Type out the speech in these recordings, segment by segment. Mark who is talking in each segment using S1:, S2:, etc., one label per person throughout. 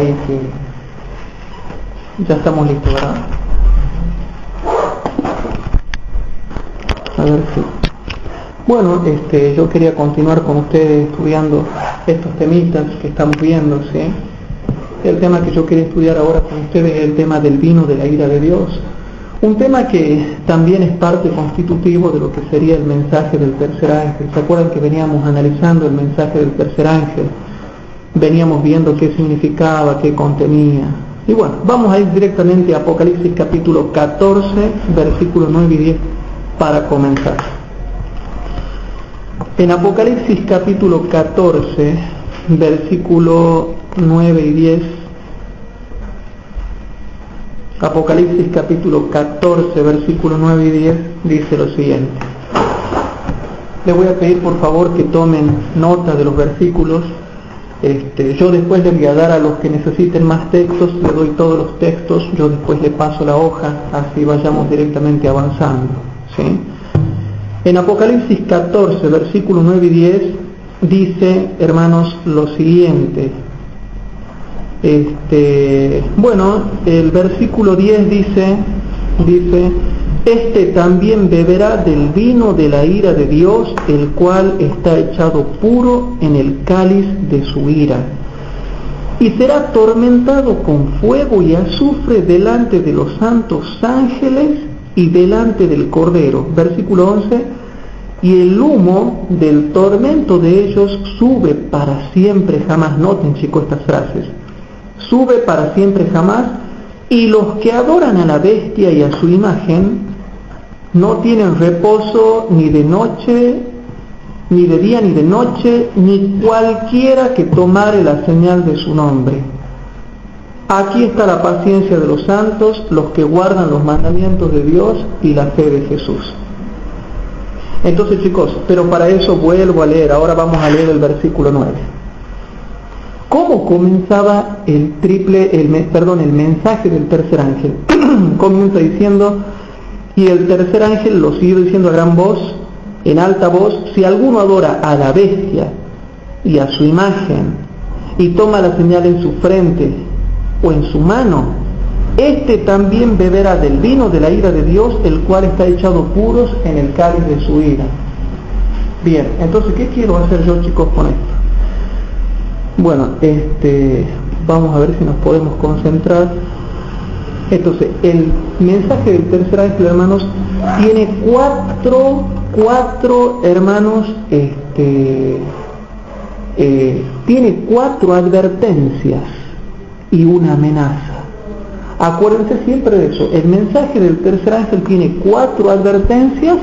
S1: ahí que ya estamos listos, ¿verdad? A ver si... Bueno, yo quería continuar con ustedes estudiando estos temitas que estamos viendo, ¿sí? El tema que yo quería estudiar ahora con ustedes es el tema del vino de la ira de Dios. Un tema que también es parte constitutivo de lo que sería el mensaje del tercer ángel. ¿Se acuerdan que veníamos analizando el mensaje del tercer ángel? Veníamos viendo qué significaba, qué contenía. Y bueno, vamos a ir directamente a Apocalipsis capítulo 14, versículos 9 y 10 para comenzar. En Apocalipsis capítulo 14, versículo 9 y 10, Apocalipsis capítulo 14, versículo 9 y 10, dice lo siguiente. Les voy a pedir por favor que tomen nota de los versículos. Yo después les voy a dar a los que necesiten más textos, les doy todos los textos, yo después les paso la hoja, así vayamos directamente avanzando, ¿sí? En Apocalipsis 14, versículos 9 y 10, dice, hermanos, lo siguiente. Bueno, el versículo 10 dice, también beberá del vino de la ira de Dios, el cual está echado puro en el cáliz de su ira, y será atormentado con fuego y azufre delante de los santos ángeles y delante del Cordero. Versículo 11, y el humo del tormento de ellos sube para siempre jamás. Noten, chicos, estas frases. Sube para siempre jamás, y los que adoran a la bestia y a su imagen no tienen reposo ni de noche, ni de día ni de noche, ni cualquiera que tomare la señal de su nombre. Aquí está la paciencia de los santos, los que guardan los mandamientos de Dios y la fe de Jesús. Entonces, chicos, pero para eso vuelvo a leer. Ahora vamos a leer el versículo 9. ¿Cómo comenzaba el mensaje del tercer ángel? Comienza diciendo, y el tercer ángel lo siguió diciendo a gran voz, en alta voz, si alguno adora a la bestia y a su imagen, y toma la señal en su frente o en su mano, también beberá del vino de la ira de Dios, el cual está echado puros en el cáliz de su ira. Bien, entonces, ¿qué quiero hacer yo, chicos, con esto? Bueno, vamos a ver si nos podemos concentrar. Entonces, el mensaje del tercer ángel, hermanos, tiene cuatro hermanos, tiene 4 advertencias y una amenaza. Acuérdense siempre de eso. El mensaje del tercer ángel tiene 4 advertencias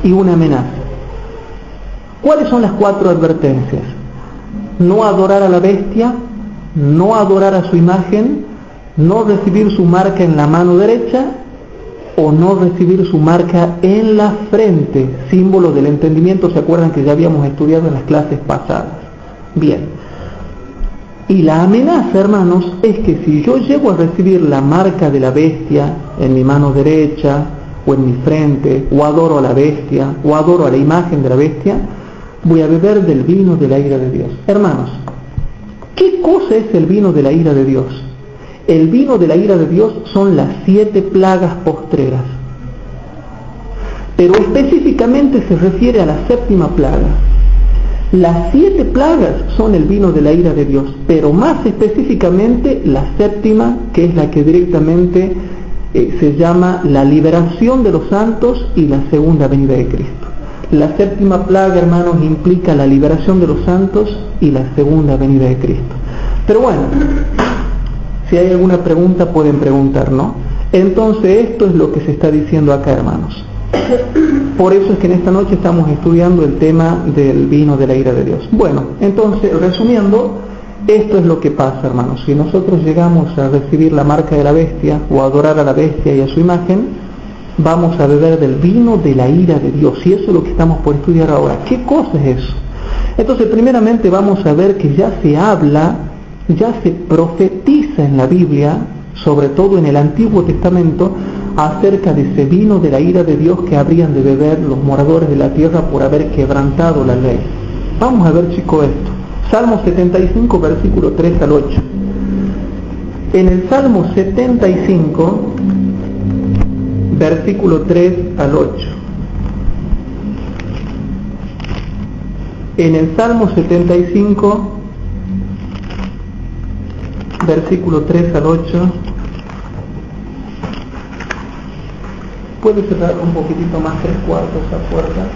S1: y una amenaza. ¿Cuáles son las 4 advertencias? No adorar a la bestia, no adorar a su imagen, no recibir su marca en la mano derecha o no recibir su marca en la frente, símbolo del entendimiento. ¿Se acuerdan que ya habíamos estudiado en las clases pasadas? Bien. Y la amenaza, hermanos, es que si yo llego a recibir la marca de la bestia en mi mano derecha o en mi frente, o adoro a la bestia, o adoro a la imagen de la bestia, voy a beber del vino de la ira de Dios. Hermanos, ¿qué cosa es el vino de la ira de Dios? El vino de la ira de Dios son las 7 plagas postreras. Pero específicamente se refiere a la 7ª plaga. Las 7 plagas son el vino de la ira de Dios, pero más específicamente la 7ª, que es la que directamente se llama la liberación de los santos y la segunda venida de Cristo. La 7ª plaga, hermanos, implica la liberación de los santos y la segunda venida de Cristo. Pero bueno, si hay alguna pregunta pueden preguntar, ¿no? Entonces esto es lo que se está diciendo acá, hermanos. Por eso es que en esta noche estamos estudiando el tema del vino de la ira de Dios. Bueno, entonces, resumiendo, esto es lo que pasa, hermanos. Si nosotros llegamos a recibir la marca de la bestia o a adorar a la bestia y a su imagen, vamos a beber del vino de la ira de Dios. Y eso es lo que estamos por estudiar ahora. ¿Qué cosa es eso? Entonces, primeramente vamos a ver que ya se habla, ya se profetiza en la Biblia, sobre todo en el Antiguo Testamento, acerca de ese vino de la ira de Dios que habrían de beber los moradores de la tierra por haber quebrantado la ley. Vamos a ver, chicos, esto. Salmo 75, versículo 3 al 8. En el Salmo 75, versículo 3 al 8. En el Salmo 75, versículo 3 al 8. ¿Puede cerrar un poquitito más 3/4 esa puerta?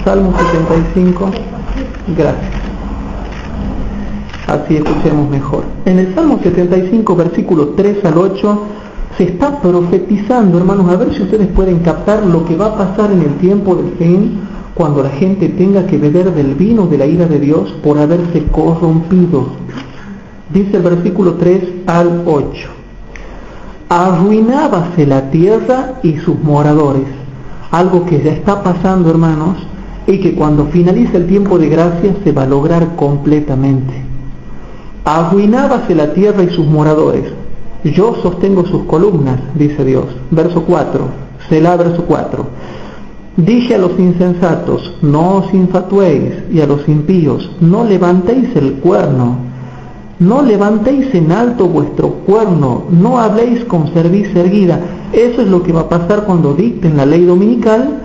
S1: Salmo 75. Gracias. Así escuchemos mejor. En el Salmo 75, versículo 3 al 8, se está profetizando, hermanos, a ver si ustedes pueden captar lo que va a pasar en el tiempo del fin, cuando la gente tenga que beber del vino de la ira de Dios por haberse corrompido. Dice el versículo 3 al 8. Arruinábase la tierra y sus moradores. Algo que ya está pasando, hermanos, y que cuando finalice el tiempo de gracia se va a lograr completamente. Arruinábase la tierra y sus moradores. Yo sostengo sus columnas, dice Dios. Verso 4. Selah, verso 4. Dije a los insensatos, no os infatuéis, y a los impíos, no levantéis el cuerno. No levantéis en alto vuestro cuerno, no habléis con cerviz erguida. Eso es lo que va a pasar cuando dicten la ley dominical,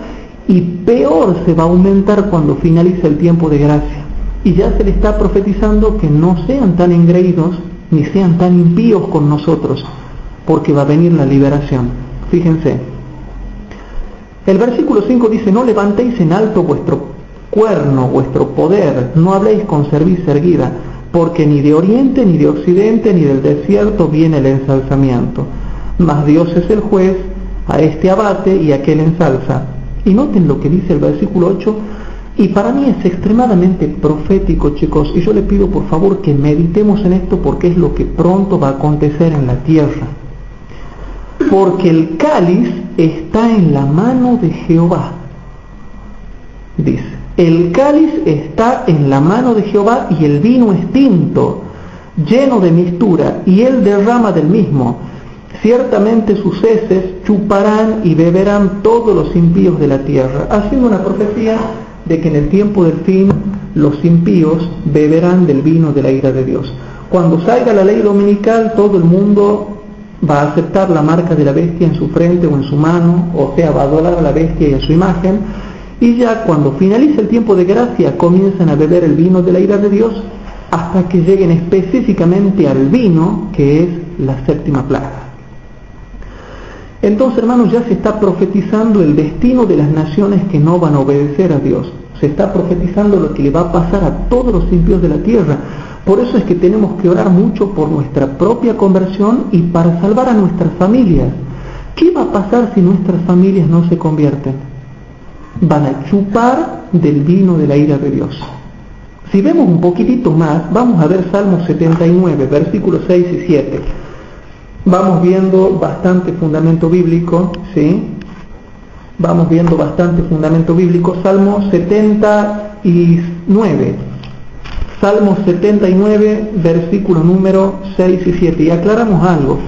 S1: y peor se va a aumentar cuando finalice el tiempo de gracia. Y ya se le está profetizando que no sean tan engreídos ni sean tan impíos con nosotros, porque va a venir la liberación. Fíjense, el versículo 5 dice, no levantéis en alto vuestro cuerno, vuestro poder, no habléis con cerviz erguida, porque ni de oriente, ni de occidente, ni del desierto viene el ensalzamiento. Mas Dios es el juez, a este abate y a aquel ensalza. Y noten lo que dice el versículo 8, y para mí es extremadamente profético, chicos, y yo le pido por favor que meditemos en esto, porque es lo que pronto va a acontecer en la tierra. Porque el cáliz está en la mano de Jehová, dice. El cáliz está en la mano de Jehová, y el vino es tinto, lleno de mistura, y él derrama del mismo. Ciertamente sus heces chuparán y beberán todos los impíos de la tierra. Haciendo una profecía de que en el tiempo del fin los impíos beberán del vino de la ira de Dios. Cuando salga la ley dominical, todo el mundo va a aceptar la marca de la bestia en su frente o en su mano, o sea, va a adorar a la bestia y a su imagen, y ya cuando finalice el tiempo de gracia comienzan a beber el vino de la ira de Dios, hasta que lleguen específicamente al vino, que es la séptima plaga. Entonces, hermanos, ya se está profetizando el destino de las naciones que no van a obedecer a Dios. Se está profetizando lo que le va a pasar a todos los impíos de la tierra. Por eso es que tenemos que orar mucho por nuestra propia conversión y para salvar a nuestras familias. ¿Qué va a pasar si nuestras familias no se convierten? Van a chupar del vino de la ira de Dios. Si vemos un poquitito más, vamos a ver Salmo 79, versículos 6 y 7. Vamos viendo bastante fundamento bíblico, ¿sí? Vamos viendo bastante fundamento bíblico. Salmo 79. Salmo 79, versículo número 6 y 7. Y aclaramos algo.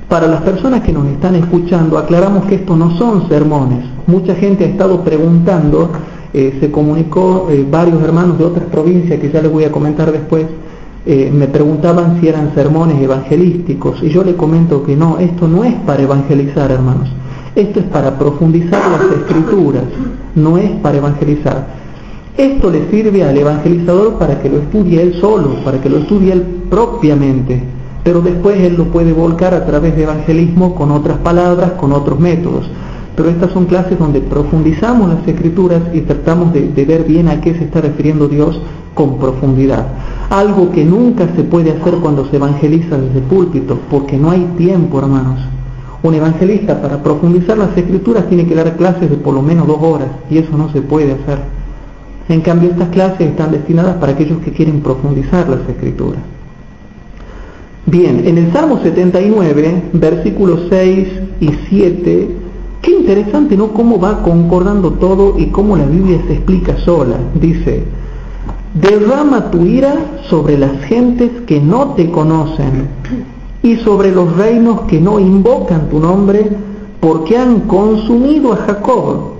S1: Para las personas que nos están escuchando, aclaramos que esto no son sermones. Mucha gente ha estado preguntando, se comunicó varios hermanos de otras provincias que ya les voy a comentar después, me preguntaban si eran sermones evangelísticos, y yo le comento que no, esto no es para evangelizar, hermanos. Esto es para profundizar las escrituras, no es para evangelizar. Esto le sirve al evangelizador para que lo estudie él solo, para que lo estudie él propiamente, pero después él lo puede volcar a través de evangelismo con otras palabras, con otros métodos. Pero estas son clases donde profundizamos las escrituras y tratamos de ver bien a qué se está refiriendo Dios con profundidad. Algo que nunca se puede hacer cuando se evangeliza desde púlpito, porque no hay tiempo, hermanos. Un evangelista, para profundizar las escrituras, tiene que dar clases de por lo menos 2 horas, y eso no se puede hacer. En cambio, estas clases están destinadas para aquellos que quieren profundizar las escrituras. Bien, en el Salmo 79, versículos 6 y 7, qué interesante, ¿no?, cómo va concordando todo y cómo la Biblia se explica sola. Dice: derrama tu ira sobre las gentes que no te conocen y sobre los reinos que no invocan tu nombre, porque han consumido a Jacob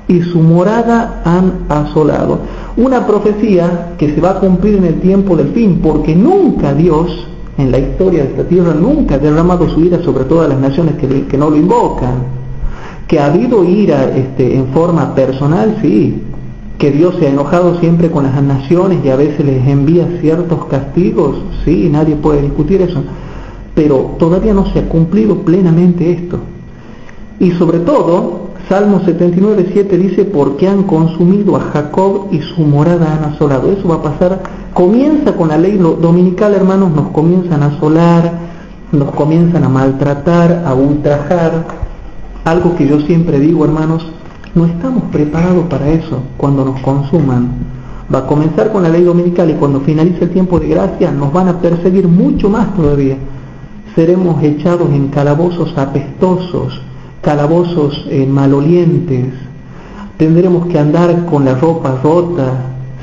S1: y su morada han asolado. Una profecía que se va a cumplir en el tiempo del fin, porque nunca Dios en la historia de esta tierra nunca ha derramado su ira sobre todas las naciones que no lo invocan. Que ha habido ira en forma personal, sí. Que Dios se ha enojado siempre con las naciones y a veces les envía ciertos castigos, sí, nadie puede discutir eso. Pero todavía no se ha cumplido plenamente esto. Y sobre todo, Salmo 79:7 dice, porque han consumido a Jacob y su morada han asolado. Eso va a pasar, comienza con la ley dominical, hermanos, nos comienzan a asolar, nos comienzan a maltratar, a ultrajar. Algo que yo siempre digo, hermanos, no estamos preparados para eso cuando nos consuman. Va a comenzar con la ley dominical y cuando finalice el tiempo de gracia nos van a perseguir mucho más todavía. Seremos echados en calabozos apestosos, calabozos malolientes, tendremos que andar con la ropa rota,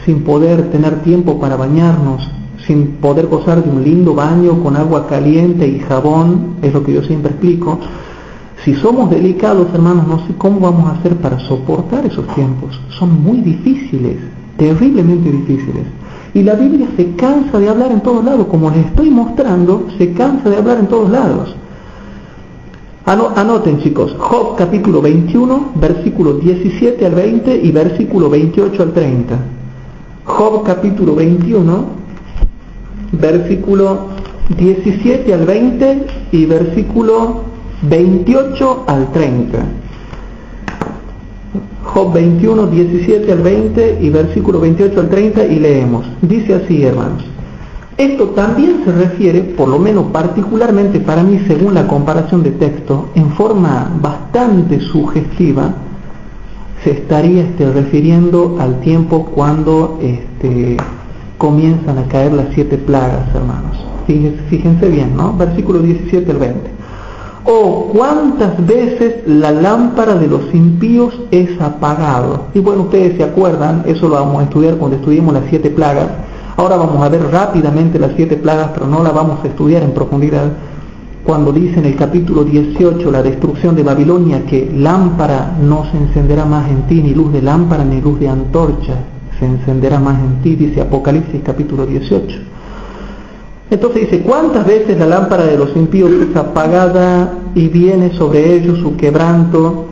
S1: sin poder tener tiempo para bañarnos, sin poder gozar de un lindo baño con agua caliente y jabón, es lo que yo siempre explico. Si somos delicados, hermanos, no sé cómo vamos a hacer para soportar esos tiempos. Son muy difíciles, terriblemente difíciles. Y la Biblia se cansa de hablar en todos lados, como les estoy mostrando, se cansa de hablar en todos lados. Anoten, chicos, Job capítulo 21, versículo 17 al 20 y versículo 28 al 30. Job capítulo 21, versículo 17 al 20 y versículo 28 al 30. Job 21, 17 al 20 y versículo 28 al 30 y leemos. Dice así, hermanos. Esto también se refiere, por lo menos particularmente para mí, según la comparación de texto, en forma bastante sugestiva, se estaría refiriendo al tiempo cuando comienzan a caer las 7 plagas, hermanos. Fíjense bien, ¿no? Versículo 17 al 20. Oh, cuántas veces la lámpara de los impíos es apagado. Y bueno, ustedes se acuerdan, eso lo vamos a estudiar cuando estudiemos las 7 plagas. Ahora vamos a ver rápidamente las 7 plagas, pero no las vamos a estudiar en profundidad. Cuando dice en el capítulo 18, la destrucción de Babilonia, que lámpara no se encenderá más en ti, ni luz de lámpara, ni luz de antorcha se encenderá más en ti, dice Apocalipsis capítulo 18. Entonces dice, ¿cuántas veces la lámpara de los impíos es apagada y viene sobre ellos su quebranto?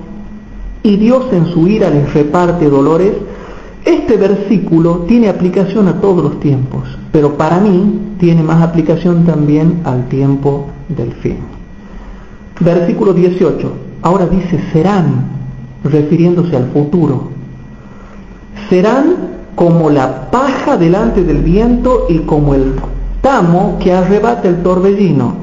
S1: Y Dios en su ira les reparte dolores. Este versículo tiene aplicación a todos los tiempos, pero para mí tiene más aplicación también al tiempo del fin. Versículo 18, ahora dice serán, refiriéndose al futuro. Serán como la paja delante del viento y como el tamo que arrebata el torbellino.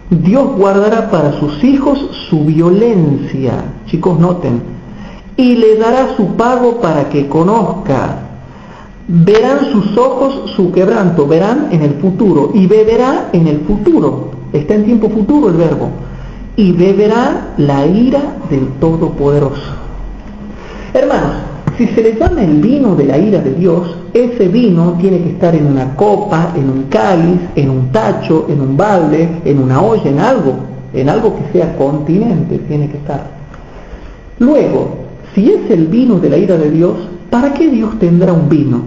S1: Dios guardará para sus hijos su violencia. Chicos, noten. Y le dará su pago para que conozca. Verán sus ojos su quebranto, verán en el futuro, y beberá en el futuro. Está en tiempo futuro el verbo. Y beberá la ira del Todopoderoso. Hermanos, si se le llama el vino de la ira de Dios, ese vino tiene que estar en una copa, en un cáliz, en un tacho, en un balde, en una olla, en algo que sea continente, tiene que estar. Luego, si es el vino de la ira de Dios, ¿para qué Dios tendrá un vino?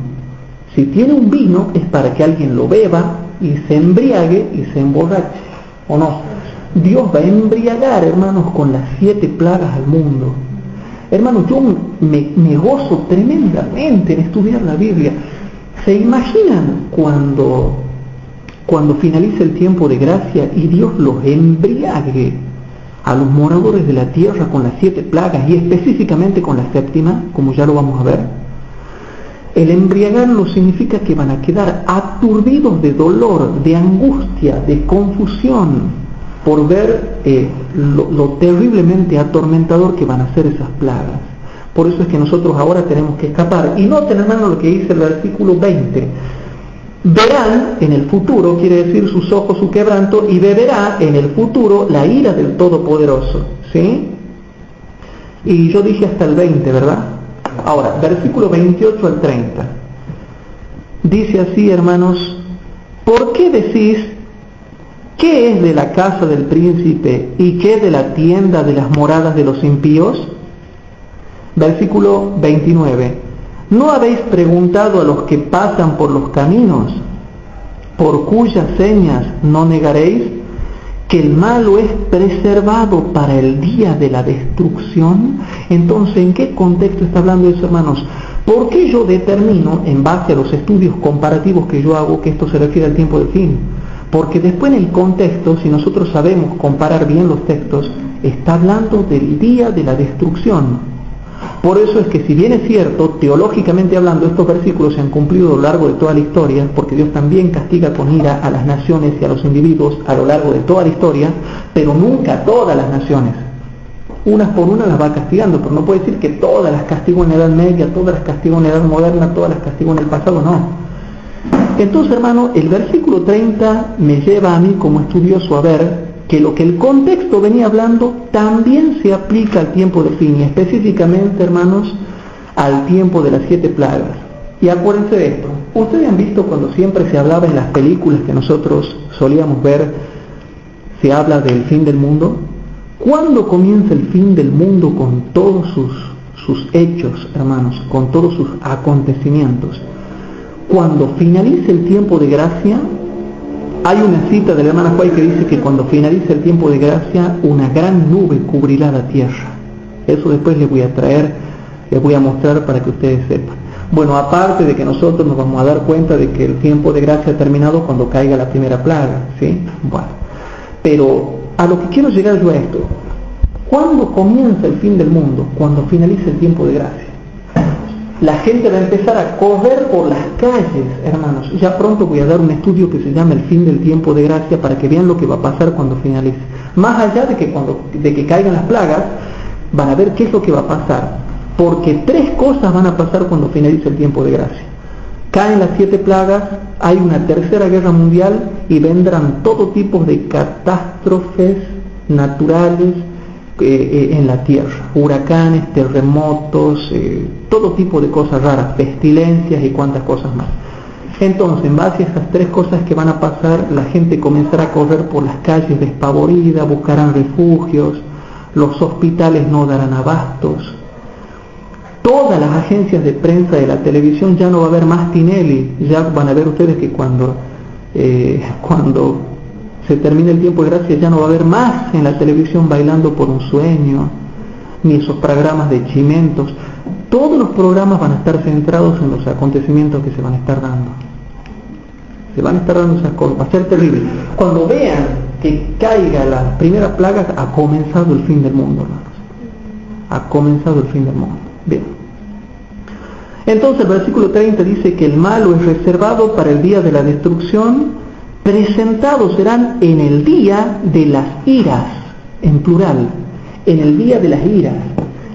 S1: Si tiene un vino es para que alguien lo beba y se embriague y se emborrache, ¿o no? Dios va a embriagar, hermanos, con las 7 plagas al mundo. Hermanos, yo me gozo tremendamente en estudiar la Biblia. ¿Se imaginan cuando finalice el tiempo de gracia y Dios los embriague a los moradores de la tierra con las 7 plagas y específicamente con la 7ª, como ya lo vamos a ver? El embriagarlo significa que van a quedar aturdidos de dolor, de angustia, de confusión, por ver lo terriblemente atormentador que van a ser esas plagas. Por eso es que nosotros ahora tenemos que escapar. Y noten, hermano, lo que dice el versículo 20. Verán en el futuro, quiere decir sus ojos su quebranto, y beberá en el futuro la ira del Todopoderoso. ¿Sí? Y yo dije hasta el 20, ¿verdad? Ahora, versículo 28 al 30. Dice así, hermanos, ¿por qué decís, qué es de la casa del príncipe y qué de la tienda de las moradas de los impíos? Versículo 29. ¿No habéis preguntado a los que pasan por los caminos? por cuyas señas no negaréis, que el malo es preservado para el día de la destrucción. Entonces, ¿en qué contexto está hablando eso, hermanos? ¿Por qué yo determino, en base a los estudios comparativos que yo hago, que esto se refiere al tiempo del fin? Porque después en el contexto, si nosotros sabemos comparar bien los textos, está hablando del día de la destrucción. Por eso es que, si bien es cierto, teológicamente hablando, estos versículos se han cumplido a lo largo de toda la historia, porque Dios también castiga con ira a las naciones y a los individuos a lo largo de toda la historia, pero nunca a todas las naciones. Unas por una las va castigando, pero no puede decir que todas las castigó en la Edad Media, todas las castigó en la Edad Moderna, todas las castigó en el pasado, no. Entonces, hermano, el versículo 30 me lleva a mí como estudioso a ver que lo que el contexto venía hablando también se aplica al tiempo del fin, y específicamente, hermanos, al tiempo de las 7 plagas. Y acuérdense de esto, ustedes han visto cuando siempre se hablaba en las películas que nosotros solíamos ver, se habla del fin del mundo. ¿Cuándo comienza el fin del mundo con todos sus hechos, hermanos, con todos sus acontecimientos? Cuando finalice el tiempo de gracia. Hay una cita de la hermana Juárez que dice que cuando finalice el tiempo de gracia, una gran nube cubrirá la tierra. Eso después les voy a traer, les voy a mostrar para que ustedes sepan. Bueno, aparte de que nosotros nos vamos a dar cuenta de que el tiempo de gracia ha terminado cuando caiga la primera plaga, ¿sí? Bueno, pero a lo que quiero llegar yo a esto, ¿cuándo comienza el fin del mundo? Cuando finalice el tiempo de gracia. La gente va a empezar a correr por las calles, hermanos. Ya pronto voy a dar un estudio que se llama El fin del tiempo de gracia, para que vean lo que va a pasar cuando finalice. Más allá de que caigan las plagas, van a ver qué es lo que va a pasar. Porque 3 cosas van a pasar cuando finalice el tiempo de gracia. Caen las 7 plagas, hay una tercera guerra mundial y vendrán todo tipo de catástrofes naturales en la tierra, huracanes, terremotos, todo tipo de cosas raras, pestilencias y cuantas cosas más. Entonces, en base a esas 3 cosas que van a pasar, la gente comenzará a correr por las calles despavorida, buscarán refugios, los hospitales no darán abastos, todas las agencias de prensa de la televisión ya no va a haber más Tinelli. Ya van a ver ustedes que cuando se termine el tiempo de gracia ya no va a haber más en la televisión Bailando por un Sueño, ni esos programas de chimentos. Todos los programas van a estar centrados en los acontecimientos que se van a estar dando. Se van a estar dando esas cosas, va a ser terrible. Cuando vean que caiga la primera plaga, ha comenzado el fin del mundo, hermanos. Ha comenzado el fin del mundo. Bien. Entonces el versículo 30 dice que el malo es reservado para el día de la destrucción, presentados serán en el día de las iras, en plural, en el día de las iras.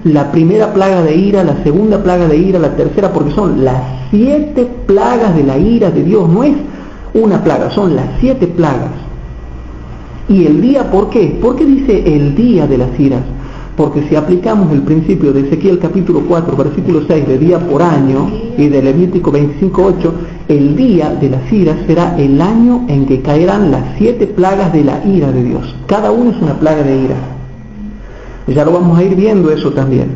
S1: La primera plaga de ira, la segunda plaga de ira, la tercera, porque son las 7 plagas de la ira de Dios. No es una plaga, son las 7 plagas. ¿Y el día por qué? ¿Por qué dice el día de las iras? Porque si aplicamos el principio de Ezequiel capítulo 4, versículo 6, de día por año, y de Levítico 25:8, el día de las iras será el año en que caerán las 7 plagas de la ira de Dios. Cada uno es una plaga de ira. Ya lo vamos a ir viendo eso también.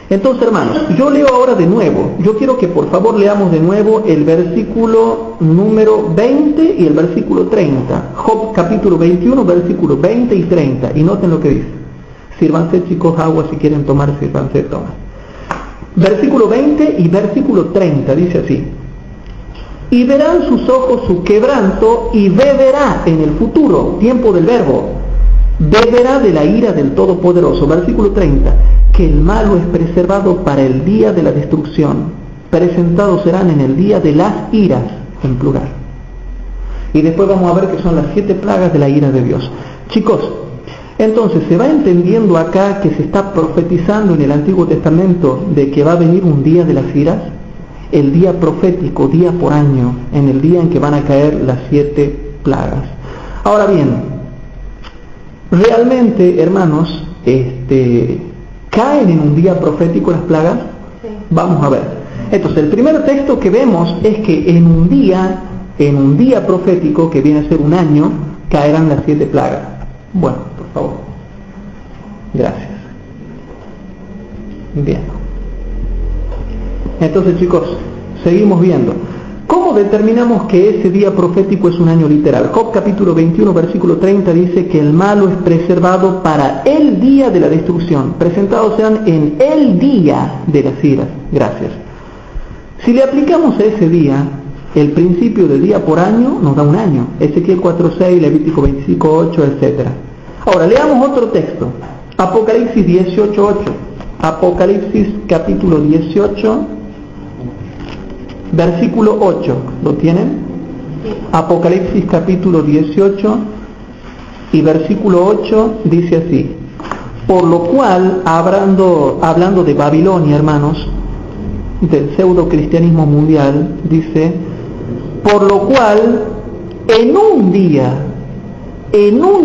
S1: Entonces, hermanos, yo leo ahora de nuevo. Yo quiero que por favor leamos de nuevo el versículo número 20 y el versículo 30. Job capítulo 21, versículo 20 y 30. Y noten lo que dice. Sírvanse, chicos, agua, si quieren tomar, sírvanse, toman. Versículo 20 y versículo 30, dice así: y verán sus ojos su quebranto, y beberá en el futuro, tiempo del verbo, beberá de la ira del Todopoderoso. Versículo 30, que el malo es preservado para el día de la destrucción, presentados serán en el día de las iras, en plural. Y después vamos a ver que son las 7 plagas de la ira de Dios. Chicos, entonces se va entendiendo acá que se está profetizando en el Antiguo Testamento de que va a venir un día de las iras, el día profético, día por año, en el día en que van a caer las 7 plagas. Ahora bien, realmente, hermanos, ¿caen en un día profético las plagas? Sí. Vamos a ver. Entonces, el primer texto que vemos es que en un día profético, que viene a ser un año, caerán las 7 plagas. Bueno, por favor. Gracias. Bien. Entonces, chicos, seguimos viendo. ¿Cómo ¿Cómo determinamos que ese día profético es un año literal? Job capítulo 21, versículo 30 dice que el malo es preservado para el día de la destrucción. Presentados sean en el día de las iras. Gracias. Si le aplicamos a ese día el principio de día por año, nos da un año. Ezequiel 4:6, Levítico 25:8, etc. Ahora, leamos otro texto. Apocalipsis 18:8. Apocalipsis capítulo 18, versículo 8. ¿Lo tienen? Apocalipsis capítulo 18 y versículo 8 dice así: por lo cual, hablando de Babilonia, hermanos, del pseudo cristianismo mundial, dice, por lo cual en un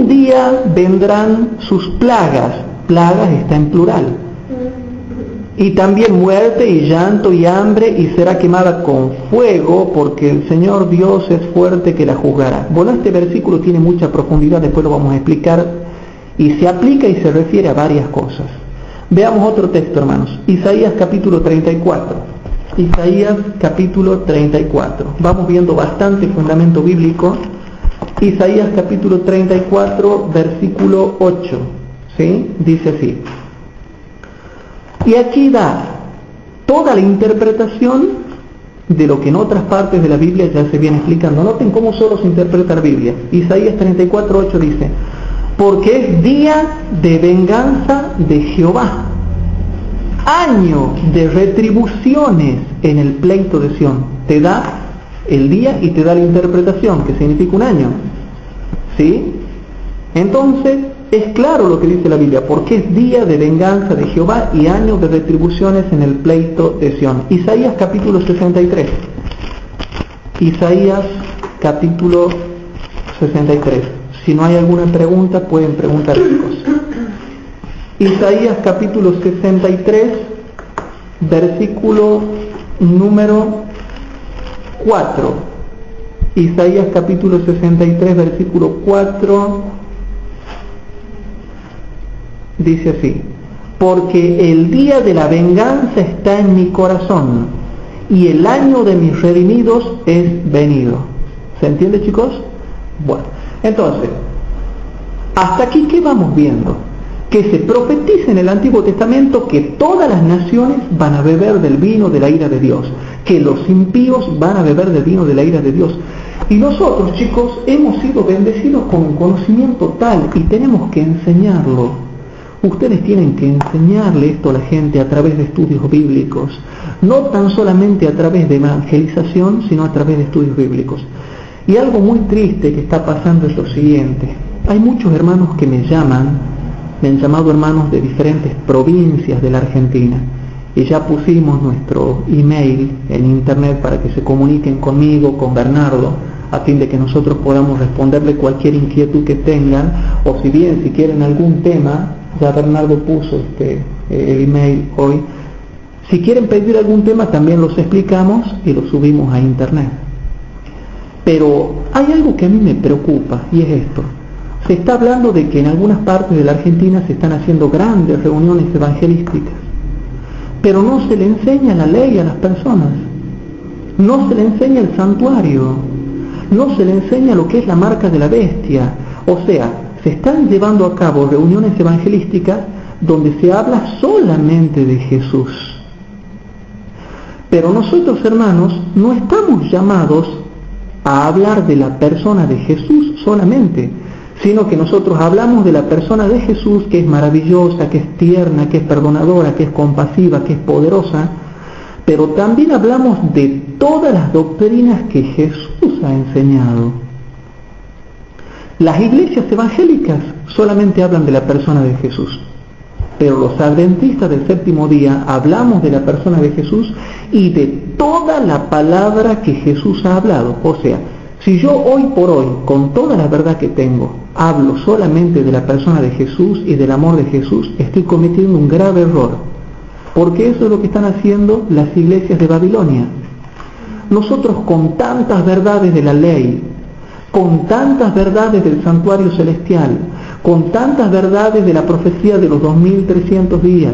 S1: día vendrán sus plagas está en plural, y también muerte y llanto y hambre, y será quemada con fuego, porque el Señor Dios es fuerte que la juzgará. Bueno, este versículo tiene mucha profundidad, después lo vamos a explicar, y se aplica y se refiere a varias cosas. Veamos otro texto, hermanos. Isaías capítulo 34. Isaías capítulo 34. Vamos viendo bastante fundamento bíblico. Isaías capítulo 34, versículo 8. ¿Sí? Dice así. Y aquí da toda la interpretación de lo que en otras partes de la Biblia ya se viene explicando. Noten cómo solo se interpreta la Biblia. Isaías 34:8 dice: porque es día de venganza de Jehová, año de retribuciones en el pleito de Sión. Te da el día y te da la interpretación, que significa un año. ¿Sí? Entonces, es claro lo que dice la Biblia, porque es día de venganza de Jehová y año de retribuciones en el pleito de Sión. Isaías capítulo 63. Isaías capítulo 63. Si no hay alguna pregunta, pueden preguntar, chicos. Isaías capítulo 63, versículo número 4. Isaías capítulo 63, versículo 4, dice así: porque el día de la venganza está en mi corazón, y el año de mis redimidos es venido. ¿Se entiende, chicos? Bueno, entonces, hasta aquí, ¿qué vamos viendo? Que se profetiza en el Antiguo Testamento que todas las naciones van a beber del vino de la ira de Dios, que los impíos van a beber del vino de la ira de Dios. Y nosotros, chicos, hemos sido bendecidos con un conocimiento tal y tenemos que enseñarlo. Ustedes tienen que enseñarle esto a la gente a través de estudios bíblicos, no tan solamente a través de evangelización, sino a través de estudios bíblicos. Y algo muy triste que está pasando es lo siguiente: hay muchos hermanos que me han llamado hermanos de diferentes provincias de la Argentina, y ya pusimos nuestro email en internet para que se comuniquen conmigo, con Bernardo, a fin de que nosotros podamos responderle cualquier inquietud que tengan, o si quieren algún tema, ya Bernardo puso el email hoy. Si quieren pedir algún tema, también los explicamos y los subimos a internet. Pero hay algo que a mí me preocupa, y es esto. Se está hablando de que en algunas partes de la Argentina se están haciendo grandes reuniones evangelísticas, pero no se le enseña la ley a las personas, no se le enseña el santuario, no se le enseña lo que es la marca de la bestia. O sea, se están llevando a cabo reuniones evangelísticas donde se habla solamente de Jesús. Pero nosotros, hermanos, no estamos llamados a hablar de la persona de Jesús solamente, sino que nosotros hablamos de la persona de Jesús, que es maravillosa, que es tierna, que es perdonadora, que es compasiva, que es poderosa, pero también hablamos de todas las doctrinas que Jesús ha enseñado. Las iglesias evangélicas solamente hablan de la persona de Jesús, pero los adventistas del séptimo día hablamos de la persona de Jesús y de toda la palabra que Jesús ha hablado. O sea, si yo hoy por hoy, con toda la verdad que tengo, hablo solamente de la persona de Jesús y del amor de Jesús, estoy cometiendo un grave error, porque eso es lo que están haciendo las iglesias de Babilonia. Nosotros, con tantas verdades de la ley, con tantas verdades del santuario celestial, con tantas verdades de la profecía de los 2300 días,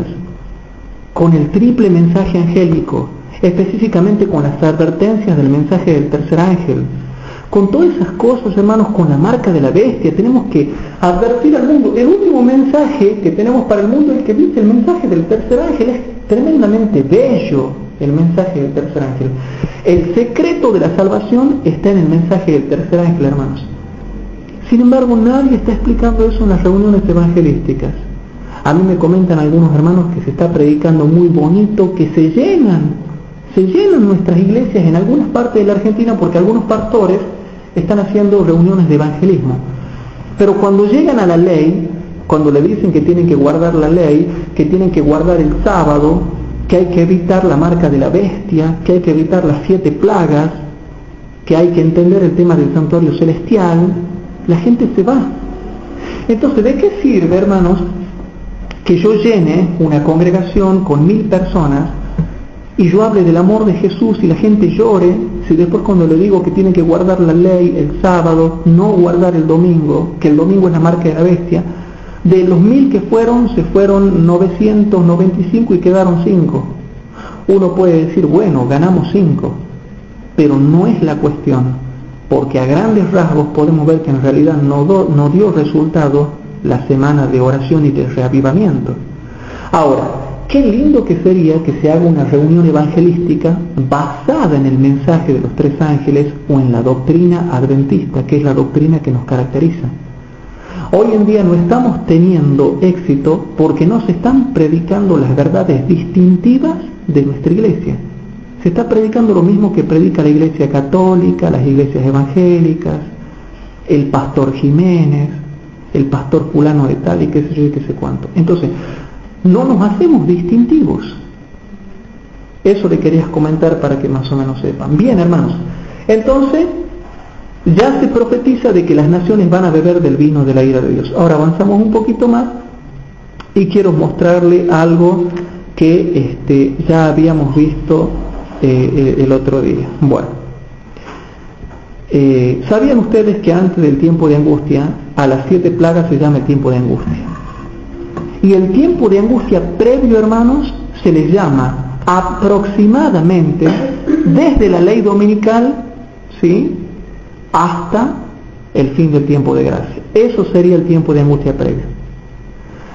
S1: con el triple mensaje angélico específicamente con las advertencias del mensaje del tercer ángel. Con todas esas cosas, hermanos, con la marca de la bestia, tenemos que advertir al mundo. El último mensaje que tenemos para el mundo es que, viste, el mensaje del tercer ángel es tremendamente bello, el mensaje del tercer ángel. El secreto de la salvación está en el mensaje del tercer ángel, hermanos. Sin embargo, nadie está explicando eso en las reuniones evangelísticas. A mí me comentan algunos hermanos que se está predicando muy bonito, que se llenan nuestras iglesias en algunas partes de la Argentina porque algunos pastores están haciendo reuniones de evangelismo. Pero cuando llegan a la ley, cuando le dicen que tienen que guardar la ley, que tienen que guardar el sábado, que hay que evitar la marca de la bestia, que hay que evitar las 7 plagas, que hay que entender el tema del santuario celestial, la gente se va. Entonces, ¿de qué sirve, hermanos, que yo llene una congregación con 1000 personas y yo hable del amor de Jesús y la gente llore, si después cuando le digo que tienen que guardar la ley el sábado, no guardar el domingo, que el domingo es la marca de la bestia, de los 1000 que se fueron 995 y quedaron 5? Uno puede decir, bueno, ganamos 5, pero no es la cuestión, porque a grandes rasgos podemos ver que en realidad no dio resultado la semana de oración y de reavivamiento. Ahora, qué lindo que sería que se haga una reunión evangelística basada en el mensaje de los 3 ángeles o en la doctrina adventista, que es la doctrina que nos caracteriza. Hoy en día no estamos teniendo éxito porque no se están predicando las verdades distintivas de nuestra iglesia. Se está predicando lo mismo que predica la iglesia católica, las iglesias evangélicas, el pastor Jiménez, el pastor fulano de tal y qué sé yo y qué sé cuánto. Entonces, no nos hacemos distintivos. Eso le querías comentar para que más o menos sepan. Bien, hermanos, entonces ya se profetiza de que las naciones van a beber del vino de la ira de Dios. Ahora avanzamos un poquito más y quiero mostrarle algo que ya habíamos visto el otro día. Bueno, ¿sabían ustedes que antes del tiempo de angustia, a las 7 plagas se llama el tiempo de angustia? Y el tiempo de angustia previo, hermanos, se les llama aproximadamente desde la ley dominical, ¿sí?, hasta el fin del tiempo de gracia. Eso sería el tiempo de angustia previo.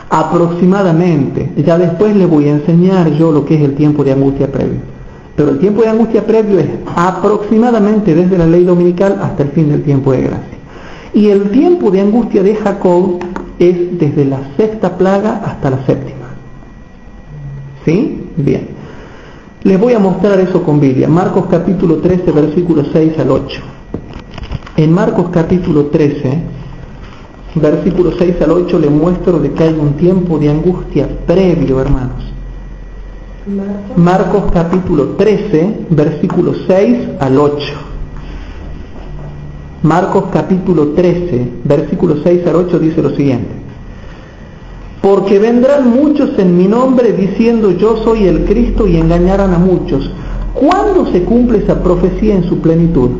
S1: Aproximadamente. Ya después les voy a enseñar yo lo que es el tiempo de angustia previo. Pero el tiempo de angustia previo es aproximadamente desde la ley dominical hasta el fin del tiempo de gracia. Y el tiempo de angustia de Jacob es desde la 6ª plaga hasta la 7ª. ¿Sí? Bien. Les voy a mostrar eso con Biblia. Marcos capítulo 13, versículos 6 al 8. En Marcos capítulo 13, versículos 6 al 8, les muestro de que hay un tiempo de angustia previo, hermanos. Marcos capítulo 13, versículos 6 al 8. Marcos capítulo 13, versículos 6 al 8 dice lo siguiente: porque vendrán muchos en mi nombre diciendo yo soy el Cristo y engañarán a muchos. ¿Cuándo se cumple esa profecía en su plenitud?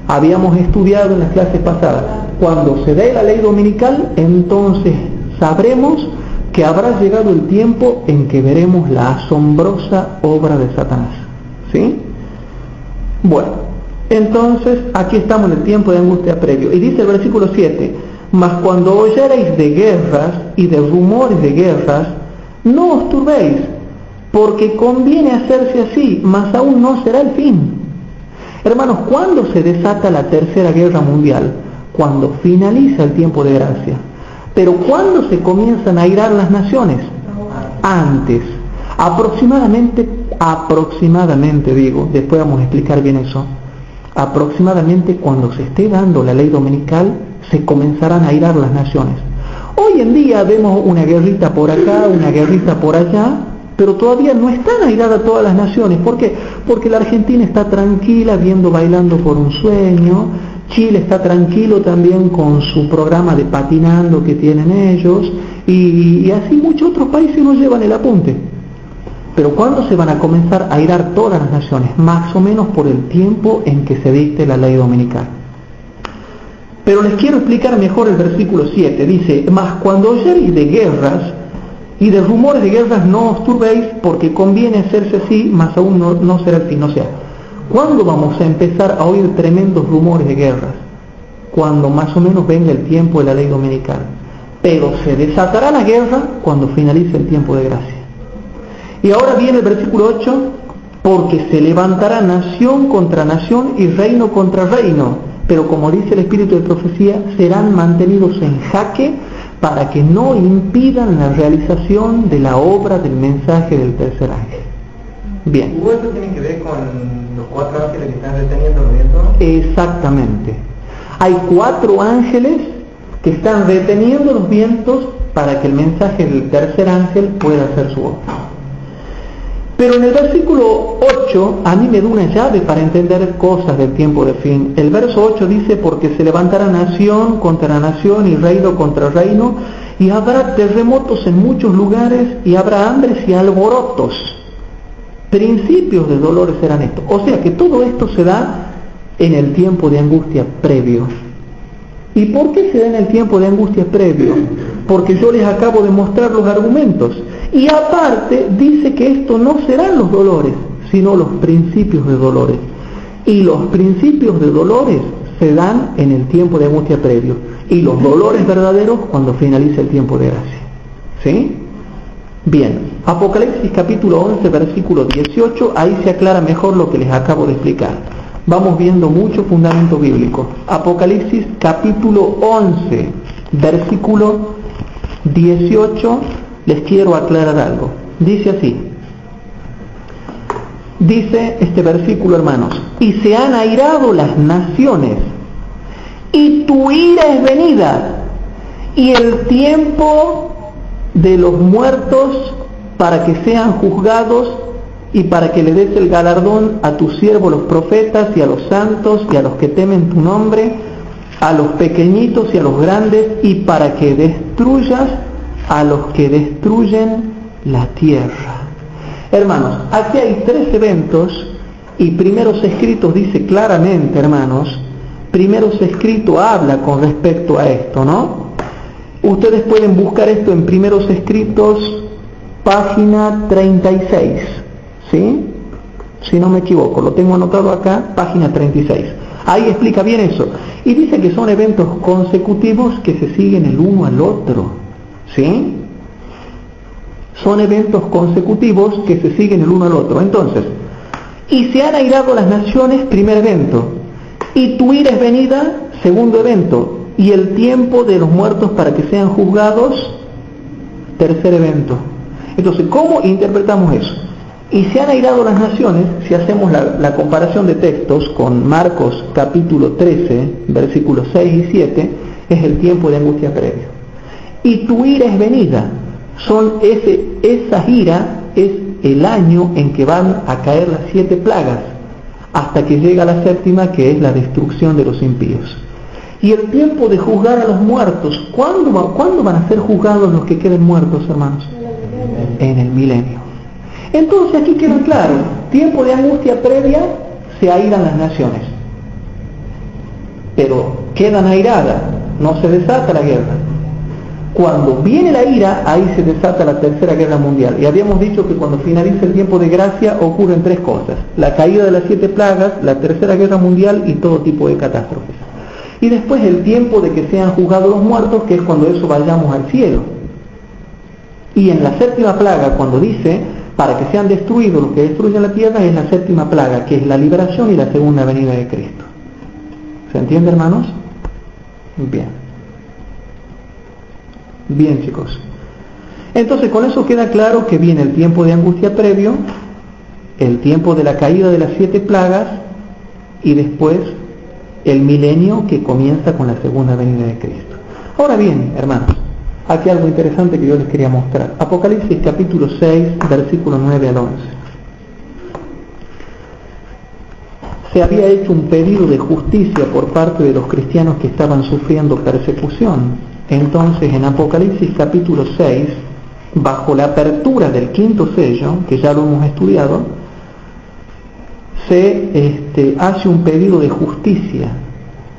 S1: Habíamos estudiado en las clases pasadas. Cuando se dé la ley dominical, entonces sabremos que habrá llegado el tiempo en que veremos la asombrosa obra de Satanás. ¿Sí? Bueno, entonces aquí estamos en el tiempo de angustia previo. Y dice el versículo 7, mas cuando oyereis de guerras y de rumores de guerras, no os turbéis, porque conviene hacerse así, mas aún no será el fin. Hermanos, ¿cuándo se desata la tercera guerra mundial? Cuando finaliza el tiempo de gracia. Pero ¿cuándo se comienzan a irar las naciones? Antes. Aproximadamente digo, después vamos a explicar bien eso. Aproximadamente cuando se esté dando la ley dominical, se comenzarán a irar las naciones. Hoy en día vemos una guerrita por acá, una guerrita por allá, pero todavía no están airadas todas las naciones. ¿Por qué? Porque la Argentina está tranquila viendo Bailando por un Sueño, Chile está tranquilo también con su programa de patinando que tienen ellos, y así muchos otros países nos llevan el apunte. Pero ¿cuándo se van a comenzar a irar todas las naciones? Más o menos por el tiempo en que se dicte la ley dominical. Pero les quiero explicar mejor el versículo 7. Dice, mas cuando oyereis de guerras Y de rumores de guerras no os turbéis, porque conviene hacerse así, mas aún no será el fin. O sea, ¿cuándo vamos a empezar a oír tremendos rumores de guerras? Cuando más o menos venga el tiempo de la ley dominical. Pero se desatará la guerra cuando finalice el tiempo de gracia. Y ahora viene el versículo 8, porque se levantará nación contra nación y reino contra reino, pero como dice el espíritu de profecía, serán mantenidos en jaque para que no impidan la realización de la obra del mensaje del tercer ángel. Bien.
S2: ¿Esto tiene que ver con los 4 ángeles que están reteniendo los vientos?
S1: Exactamente. Hay 4 ángeles que están reteniendo los vientos para que el mensaje del tercer ángel pueda hacer su obra. Pero en el versículo 8 a mí me da una llave para entender cosas del tiempo de fin. El verso 8 dice, porque se levantará nación contra nación y reino contra reino, y habrá terremotos en muchos lugares, y habrá hambres y alborotos. Principios de dolores serán estos. O sea que todo esto se da en el tiempo de angustia previo. ¿Y por qué se da en el tiempo de angustia previo? Porque yo les acabo de mostrar los argumentos. Y aparte dice que esto no serán los dolores, sino los principios de dolores. Y los principios de dolores se dan en el tiempo de angustia previo. Y los dolores verdaderos cuando finalice el tiempo de gracia. ¿Sí? Bien, Apocalipsis capítulo 11, versículo 18, ahí se aclara mejor lo que les acabo de explicar. Vamos viendo mucho fundamento bíblico. Apocalipsis capítulo 11, versículo 18, les quiero aclarar algo. Dice así. Dice este versículo, hermanos, y se han airado las naciones, y tu ira es venida, y el tiempo de los muertos para que sean juzgados, y para que le des el galardón a tus siervos los profetas, y a los santos, y a los que temen tu nombre, a los pequeñitos y a los grandes, y para que destruyas a los que destruyen la tierra. Hermanos, aquí hay 3 eventos, y Primeros Escritos dice claramente, hermanos, Primeros Escritos habla con respecto a esto, ¿no? Ustedes pueden buscar esto en Primeros Escritos, página 36, ¿sí? Si no me equivoco, lo tengo anotado acá, página 36. Ahí explica bien eso. Y dice que son eventos consecutivos que se siguen el uno al otro, ¿sí? Son eventos consecutivos que se siguen el uno al otro. Entonces, y se han airado las naciones, primer evento, y tu ira es venida, segundo evento, y el tiempo de los muertos para que sean juzgados, tercer evento. Entonces, ¿cómo interpretamos eso? Y se han airado las naciones, si hacemos la comparación de textos con Marcos capítulo 13, versículos 6 y 7, es el tiempo de angustia previa. Y tu ira es venida, esa ira es el año en que van a caer las 7 plagas, hasta que llega la séptima, que es la destrucción de los impíos. Y el tiempo de juzgar a los muertos, ¿cuándo van a ser juzgados los que queden muertos, hermanos? En el milenio. Entonces aquí queda claro, tiempo de angustia previa, se airan las naciones. Pero quedan airadas, no se desata la guerra. Cuando viene la ira, ahí se desata la tercera guerra mundial. Y habíamos dicho que cuando finaliza el tiempo de gracia ocurren 3 cosas: la caída de las 7 plagas, la tercera guerra mundial y todo tipo de catástrofes. Y después el tiempo de que sean juzgados los muertos, que es cuando eso vayamos al cielo. Y en la séptima plaga, cuando dice para que sean destruidos los que destruyen la tierra, es la séptima plaga, que es la liberación y la segunda venida de Cristo. ¿Se entiende, hermanos? Bien. Bien, chicos. Entonces, con eso queda claro que viene el tiempo de angustia previo, el tiempo de la caída de las 7 plagas, y después el milenio que comienza con la segunda venida de Cristo. Ahora bien, hermanos, aquí algo interesante que yo les quería mostrar. Apocalipsis capítulo 6, versículo 9 al 11. Se había hecho un pedido de justicia por parte de los cristianos que estaban sufriendo persecución. Entonces, en Apocalipsis capítulo 6, bajo la apertura del 5º sello, que ya lo hemos estudiado, se hace un pedido de justicia,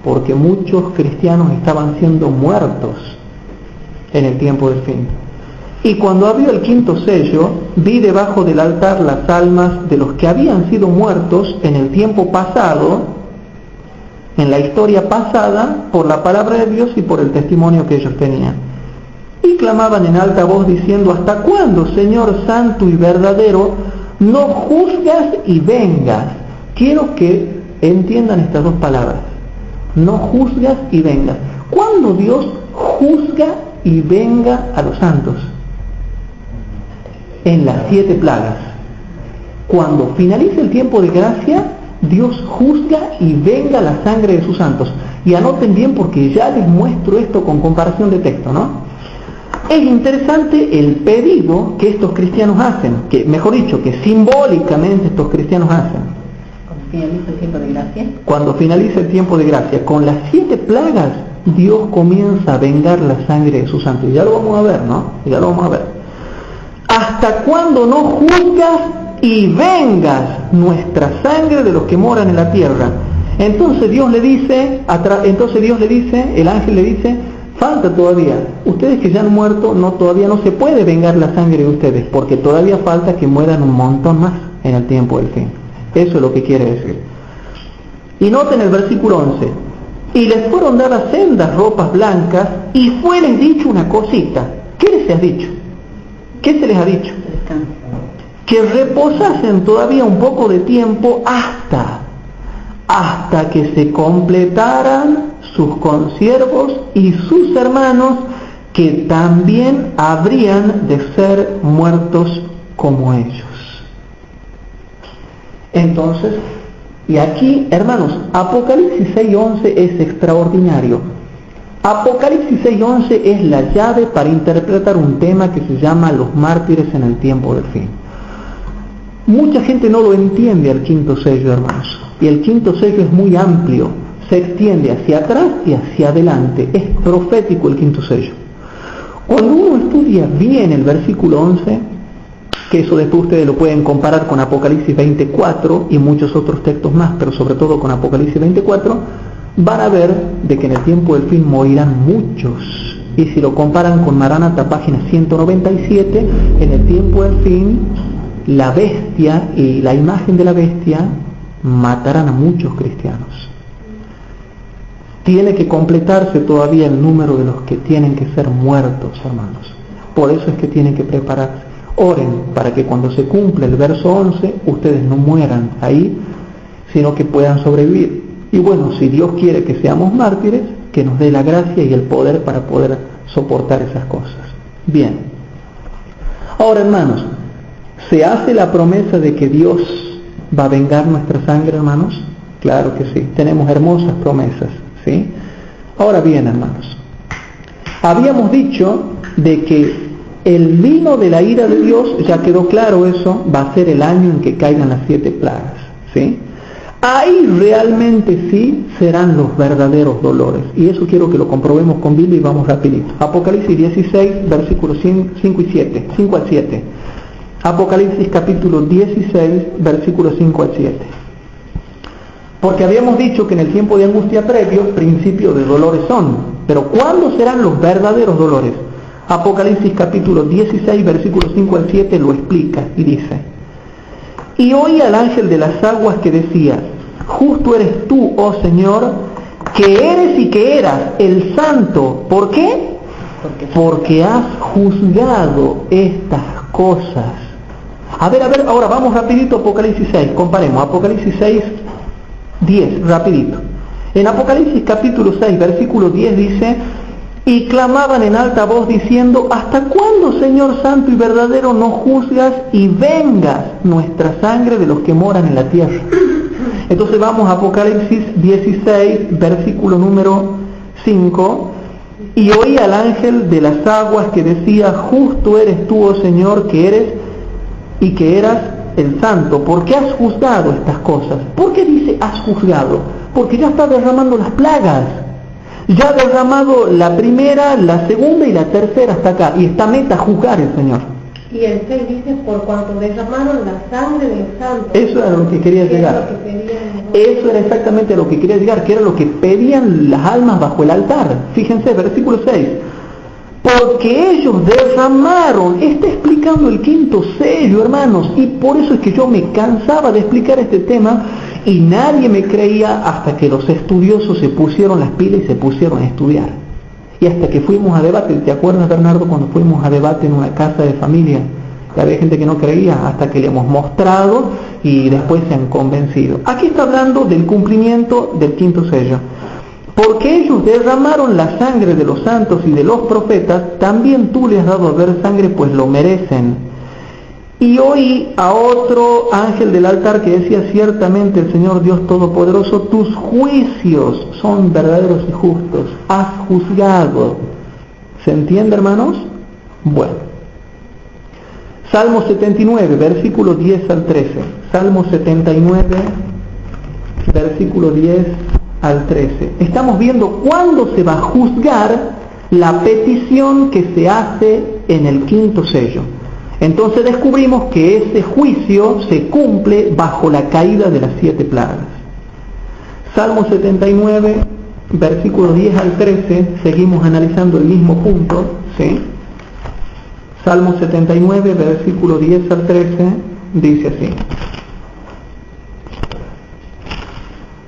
S1: porque muchos cristianos estaban siendo muertos en el tiempo del fin. Y cuando abrió el quinto sello, vi debajo del altar las almas de los que habían sido muertos en el tiempo pasado, en la historia pasada, por la palabra de Dios y por el testimonio que ellos tenían. Y clamaban en alta voz diciendo: ¿hasta cuándo, Señor santo y verdadero, no juzgas y vengas? Quiero que entiendan estas dos palabras: no juzgas y vengas. ¿Cuándo Dios juzga y venga a los santos? En las 7 plagas. Cuando finalice el tiempo de gracia, Dios juzga y venga la sangre de sus santos. Y anoten bien, porque ya les muestro esto con comparación de texto, ¿no? Es interesante el pedido que estos cristianos hacen, que mejor dicho, que simbólicamente estos cristianos hacen.
S3: Cuando finaliza el tiempo de gracia.
S1: Cuando finaliza el tiempo de gracia, con las 7 plagas, Dios comienza a vengar la sangre de sus santos. Y ya lo vamos a ver, ¿no? Ya lo vamos a ver. ¿Hasta cuándo no juzgas y vengas nuestra sangre de los que moran en la tierra? Entonces Dios le dice, el ángel le dice: falta todavía. Ustedes que ya han muerto, todavía no se puede vengar la sangre de ustedes, porque todavía falta que mueran un montón más en el tiempo del fin. Eso es lo que quiere decir. Y noten el versículo 11: y les fueron dadas sendas ropas blancas, y fueles dicho una cosita. ¿Qué les has dicho? ¿Qué se les ha dicho? Que reposasen todavía un poco de tiempo hasta que se completaran sus consiervos y sus hermanos, que también habrían de ser muertos como ellos. Entonces, y aquí, hermanos, Apocalipsis 6:11 es extraordinario. Apocalipsis 6:11 es la llave para interpretar un tema que se llama los mártires en el tiempo del fin. Mucha gente no lo entiende al quinto sello, hermanos. Y el quinto sello es muy amplio, se extiende hacia atrás y hacia adelante. Es profético el quinto sello. Cuando uno estudia bien el versículo 11, que eso después ustedes lo pueden comparar con Apocalipsis 24 y muchos otros textos más, pero sobre todo con Apocalipsis 24, van a ver de que en el tiempo del fin morirán muchos. Y si lo comparan con Maranatha, página 197, en el tiempo del fin, la bestia y la imagen de la bestia matarán a muchos cristianos. Tiene que completarse todavía el número de los que tienen que ser muertos, hermanos. Por eso es que tienen que prepararse. Oren para que cuando se cumpla el verso 11, ustedes no mueran ahí, sino que puedan sobrevivir. Y bueno, si Dios quiere que seamos mártires, que nos dé la gracia y el poder para poder soportar esas cosas. Bien. Ahora, hermanos, ¿se hace la promesa de que Dios va a vengar nuestra sangre, hermanos? Claro que sí. Tenemos hermosas promesas, ¿sí? Ahora bien, hermanos, habíamos dicho de que el vino de la ira de Dios, ya quedó claro eso, va a ser el año en que caigan las 7 plagas, ¿sí? Ahí realmente sí serán los verdaderos dolores. Y eso quiero que lo comprobemos con Biblia y vamos rapidito. Apocalipsis 16, versículos 5 al 7. Apocalipsis capítulo 16, versículos 5 al 7. Porque habíamos dicho que en el tiempo de angustia previo, principio de dolores son. Pero ¿cuándo serán los verdaderos dolores? Apocalipsis capítulo 16, versículos 5 al 7 lo explica y dice: y oí al ángel de las aguas que decía: justo eres tú, oh Señor, que eres y que eras el santo. ¿Por qué? Porque has juzgado estas cosas. A ver, ahora vamos rapidito a Apocalipsis 6, comparemos Apocalipsis 6, 10, rapidito. En Apocalipsis capítulo 6, versículo 10 dice: y clamaban en alta voz diciendo: ¿hasta cuándo, Señor santo y verdadero, no juzgas y vengas nuestra sangre de los que moran en la tierra? Entonces vamos a Apocalipsis 16, versículo número 5. Y oí al ángel de las aguas que decía: justo eres tú, oh Señor, que eres y que eras el santo, porque has juzgado estas cosas. ¿Por qué dice has juzgado? Porque ya está derramando las plagas. Ya ha derramado la primera, la segunda y la tercera hasta acá. Y está meta a juzgar el Señor.
S3: Y el 6 dice: por cuanto derramaron la sangre del santo.
S1: Eso era lo que quería llegar. Eso era exactamente a lo que quería llegar, que era lo que pedían las almas bajo el altar. Fíjense, versículo 6. porque ellos derramaron, está explicando el quinto sello, hermanos, y por eso es que yo me cansaba de explicar este tema y nadie me creía hasta que los estudiosos se pusieron las pilas y se pusieron a estudiar. Y hasta que fuimos a debate, ¿te acuerdas, Bernardo, cuando fuimos a debate en una casa de familia? Que había gente que no creía hasta que le hemos mostrado y después se han convencido. Aquí está hablando del cumplimiento del quinto sello. Porque ellos derramaron la sangre de los santos y de los profetas, también tú les has dado a beber sangre, pues lo merecen. Y oí a otro ángel del altar que decía: ciertamente el Señor Dios Todopoderoso, tus juicios son verdaderos y justos, has juzgado. ¿Se entiende, hermanos? Bueno. Salmo 79, versículo 10 al 13. Salmo 79, versículo 10 al 13. Estamos viendo cuándo se va a juzgar la petición que se hace en el quinto sello. Entonces descubrimos que ese juicio se cumple bajo la caída de las 7 plagas. Salmo 79, versículo 10 al 13, seguimos analizando el mismo punto, ¿sí? Salmo 79, versículo 10 al 13, dice así.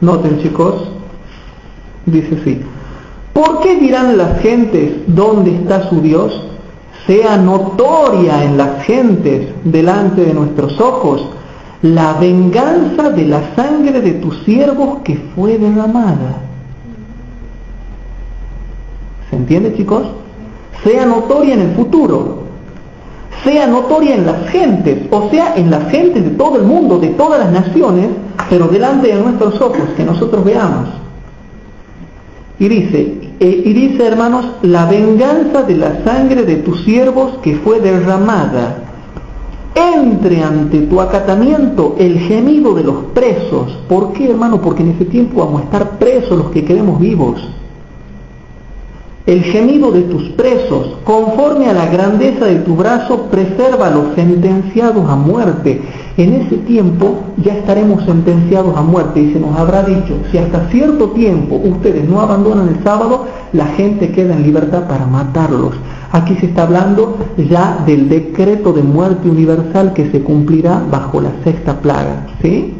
S1: Noten, chicos, dice así: ¿por qué dirán las gentes dónde está su Dios? Sea notoria en las gentes delante de nuestros ojos la venganza de la sangre de tus siervos que fue derramada. ¿Se entiende, chicos? Sea notoria en el futuro, sea notoria en las gentes, o sea, en las gentes de todo el mundo, de todas las naciones, pero delante de nuestros ojos, que nosotros veamos. Y dice, hermanos, la venganza de la sangre de tus siervos que fue derramada. Entre ante tu acatamiento el gemido de los presos. ¿Por qué, hermano? Porque en ese tiempo vamos a estar presos los que quedemos vivos. El gemido de tus presos, conforme a la grandeza de tu brazo, preserva a los sentenciados a muerte. En ese tiempo ya estaremos sentenciados a muerte y se nos habrá dicho, si hasta cierto tiempo ustedes no abandonan el sábado, la gente queda en libertad para matarlos. Aquí se está hablando ya del decreto de muerte universal que se cumplirá bajo la 6ª plaga, ¿sí?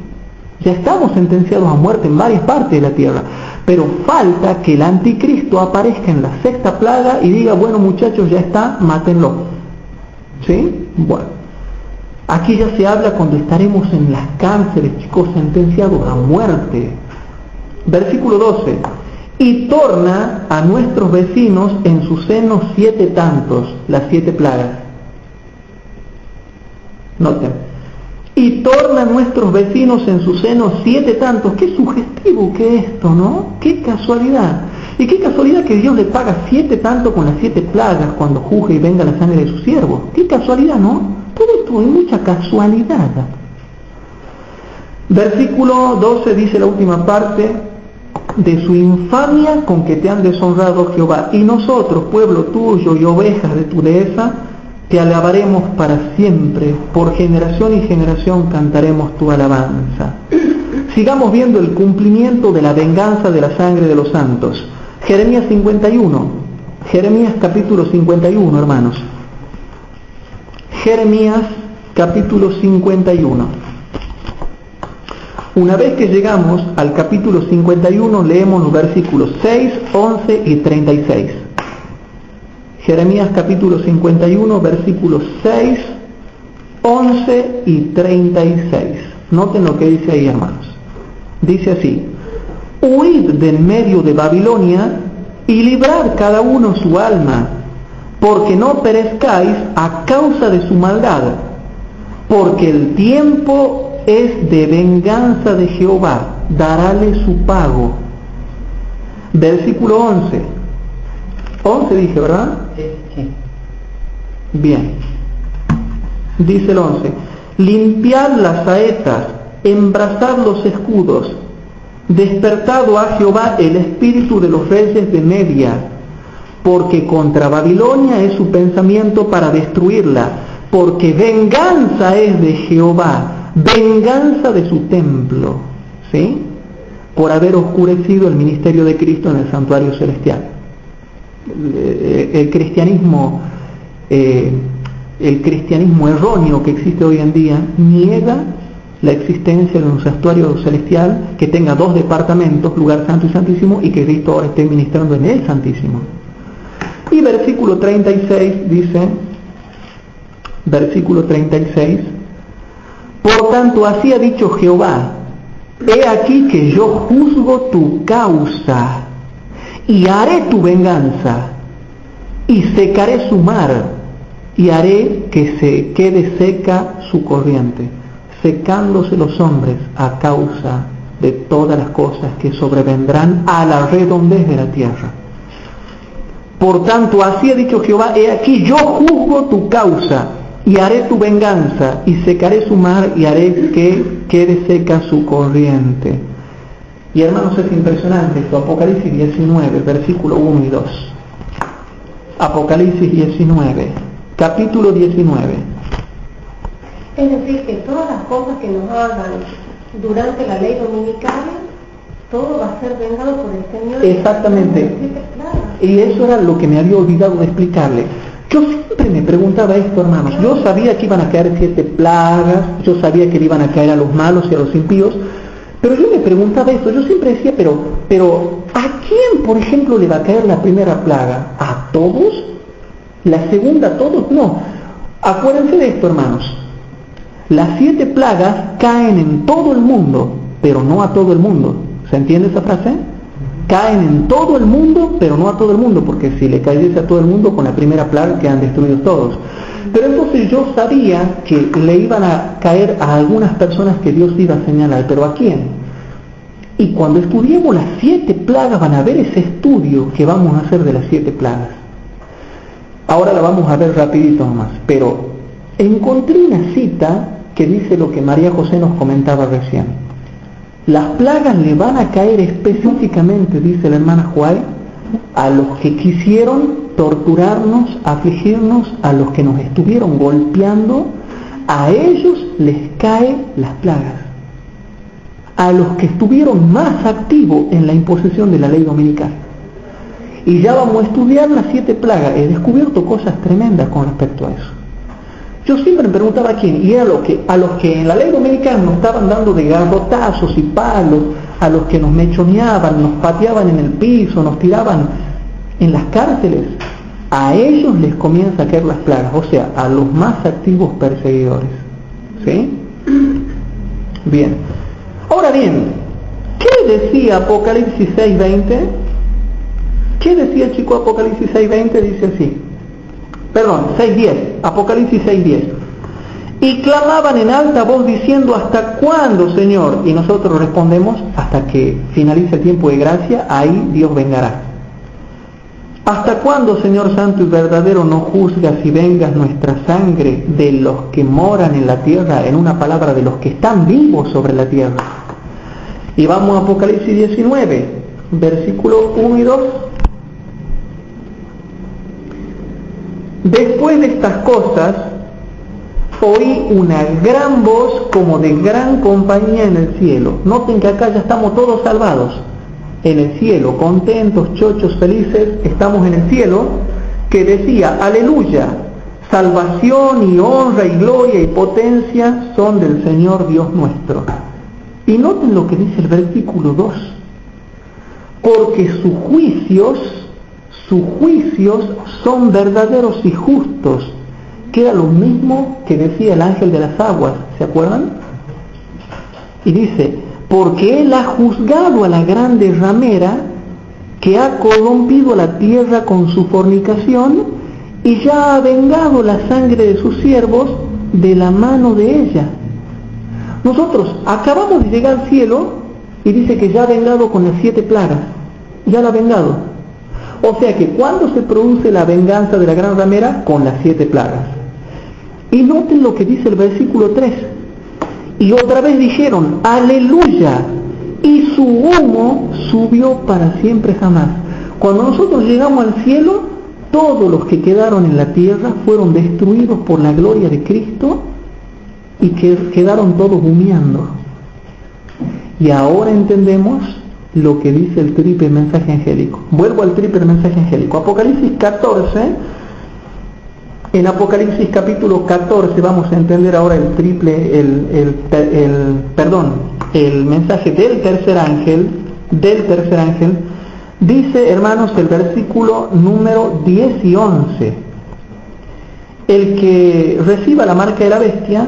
S1: Ya estamos sentenciados a muerte en varias partes de la tierra, pero falta que el anticristo aparezca en la 6ª plaga y diga, bueno muchachos, ya está, mátenlo. ¿Sí? Bueno. Aquí ya se habla cuando estaremos en las cárceles, chicos, sentenciados a muerte. Versículo 12. Y torna a nuestros vecinos en su seno 7 tantos, las 7 plagas. Noten. Y torna a nuestros vecinos en su seno 7 tantos. Qué sugestivo que esto, ¿no? Qué casualidad. Y qué casualidad que Dios le paga 7 tantos con las 7 plagas cuando juzgue y venga la sangre de sus siervos. Qué casualidad, ¿no? Todo esto hay mucha casualidad. Versículo 12 dice la última parte: de su infamia con que te han deshonrado Jehová, y nosotros, pueblo tuyo y ovejas de tu dehesa, te alabaremos para siempre, por generación y generación cantaremos tu alabanza. Sigamos viendo el cumplimiento de la venganza de la sangre de los santos. Jeremías 51, Jeremías capítulo 51, hermanos. Jeremías capítulo 51. Una vez que llegamos al capítulo 51, leemos los versículos 6, 11 y 36. Jeremías capítulo 51, versículos 6, 11 y 36. Noten lo que dice ahí, hermanos. Dice así: huid del medio de Babilonia y librad cada uno su alma, porque no perezcáis a causa de su maldad, porque el tiempo es de venganza de Jehová, darále su pago. Versículo 11. 11 dije, ¿verdad?
S2: Sí.
S1: Bien. Dice el 11: limpiad las saetas, embrazad los escudos, despertado a Jehová el espíritu de los reyes de Media, porque contra Babilonia es su pensamiento para destruirla, porque venganza es de Jehová, venganza de su templo, ¿sí? Por haber oscurecido el ministerio de Cristo en el santuario celestial. el cristianismo erróneo que existe hoy en día niega la existencia de un santuario celestial que tenga 2 departamentos, lugar santo y santísimo, y que Cristo ahora esté ministrando en el santísimo. Y versículo 36 dice, versículo 36, por tanto así ha dicho Jehová, he aquí que yo juzgo tu causa y haré tu venganza y secaré su mar y haré que se quede seca su corriente, secándose los hombres a causa de todas las cosas que sobrevendrán a la redondez de la tierra. Por tanto, así ha dicho Jehová, he aquí yo juzgo tu causa y haré tu venganza y secaré su mar y haré que quede seca su corriente. Y hermanos, es impresionante esto. Apocalipsis 19, versículo 1 y 2. Apocalipsis 19, capítulo 19.
S3: Es decir, que todas las cosas que nos hagan durante la ley dominical, todo va a ser vengado por el Señor.
S1: Exactamente. Y eso era lo que me había olvidado de explicarle. Yo siempre me preguntaba esto, hermanos. Yo sabía que iban a caer 7 plagas, yo sabía que le iban a caer a los malos y a los impíos, pero yo me preguntaba esto. Yo siempre decía, pero ¿a quién, por ejemplo, le va a caer la primera plaga? ¿A todos? ¿La segunda a todos? No. Acuérdense de esto, hermanos. Las 7 plagas caen en todo el mundo, pero no a todo el mundo. ¿Se entiende esa frase? Caen en todo el mundo, pero no a todo el mundo, porque si le cayese a todo el mundo con la primera plaga quedan destruidos todos. Pero entonces yo sabía que le iban a caer a algunas personas que Dios iba a señalar, pero ¿a quién? Y cuando estudiemos las 7 plagas van a ver ese estudio que vamos a hacer de las 7 plagas. Ahora la vamos a ver rapidito nomás, pero encontré una cita que dice lo que María José nos comentaba recién. Las plagas le van a caer específicamente, dice la hermana Juárez, a los que quisieron torturarnos, afligirnos, a los que nos estuvieron golpeando, a ellos les caen las plagas. A los que estuvieron más activos en la imposición de la ley dominical. Y ya vamos a estudiar las 7 plagas. He descubierto cosas tremendas con respecto a eso. Yo siempre me preguntaba a quién, y era a los que en la ley dominical nos estaban dando de garrotazos y palos, a los que nos mechoneaban, nos pateaban en el piso, nos tiraban en las cárceles, a ellos les comienza a caer las plagas, o sea, a los más activos perseguidores. ¿Sí? Bien. Ahora bien, ¿qué decía Apocalipsis 6:20? ¿Qué decía el chico Apocalipsis 6:20? Dice así. Perdón, 6:10, Apocalipsis 6:10. Y clamaban en alta voz diciendo, ¿hasta cuándo, Señor? Y nosotros respondemos, hasta que finalice el tiempo de gracia, ahí Dios vengará. ¿Hasta cuándo, Señor Santo y verdadero, no juzgas y vengas nuestra sangre de los que moran en la tierra? En una palabra, de los que están vivos sobre la tierra. Y vamos a Apocalipsis 19, versículo 1 y 2. Después de estas cosas, oí una gran voz como de gran compañía en el cielo. Noten que acá ya estamos todos salvados. En el cielo, contentos, chochos, felices, estamos en el cielo, que decía, aleluya, salvación y honra y gloria y potencia son del Señor Dios nuestro. Y noten lo que dice el versículo 2. Porque sus juicios son verdaderos y justos, que era lo mismo que decía el ángel de las aguas, ¿se acuerdan? Y dice, porque él ha juzgado a la grande ramera que ha corrompido la tierra con su fornicación y ya ha vengado la sangre de sus siervos de la mano de ella. Nosotros acabamos de llegar al cielo y dice que ya ha vengado con las 7 plagas, ya la ha vengado. O sea que ¿cuándo se produce la venganza de la gran ramera? Con las 7 plagas. Y noten lo que dice el versículo 3. Y otra vez dijeron, aleluya, y su humo subió para siempre jamás. Cuando nosotros llegamos al cielo, todos los que quedaron en la tierra fueron destruidos por la gloria de Cristo y que quedaron todos humeando. Y ahora entendemos lo que dice el triple mensaje angélico. Vuelvo al triple mensaje angélico. Apocalipsis 14. En Apocalipsis capítulo 14 vamos a entender ahora el triple, el mensaje del tercer ángel. Dice, hermanos, el versículo número 10 y 11. El que reciba la marca de la bestia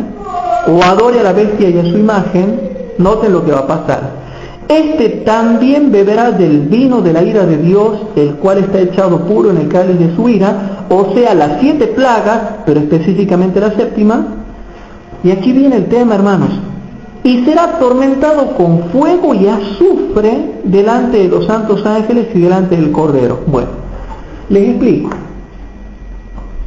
S1: o adore a la bestia y a su imagen, noten lo que va a pasar. Este también beberá del vino de la ira de Dios, el cual está echado puro en el cáliz de su ira, o sea, las 7 plagas, pero específicamente la séptima. Y aquí viene el tema, hermanos. Y será atormentado con fuego y azufre delante de los santos ángeles y delante del Cordero. Bueno, les explico.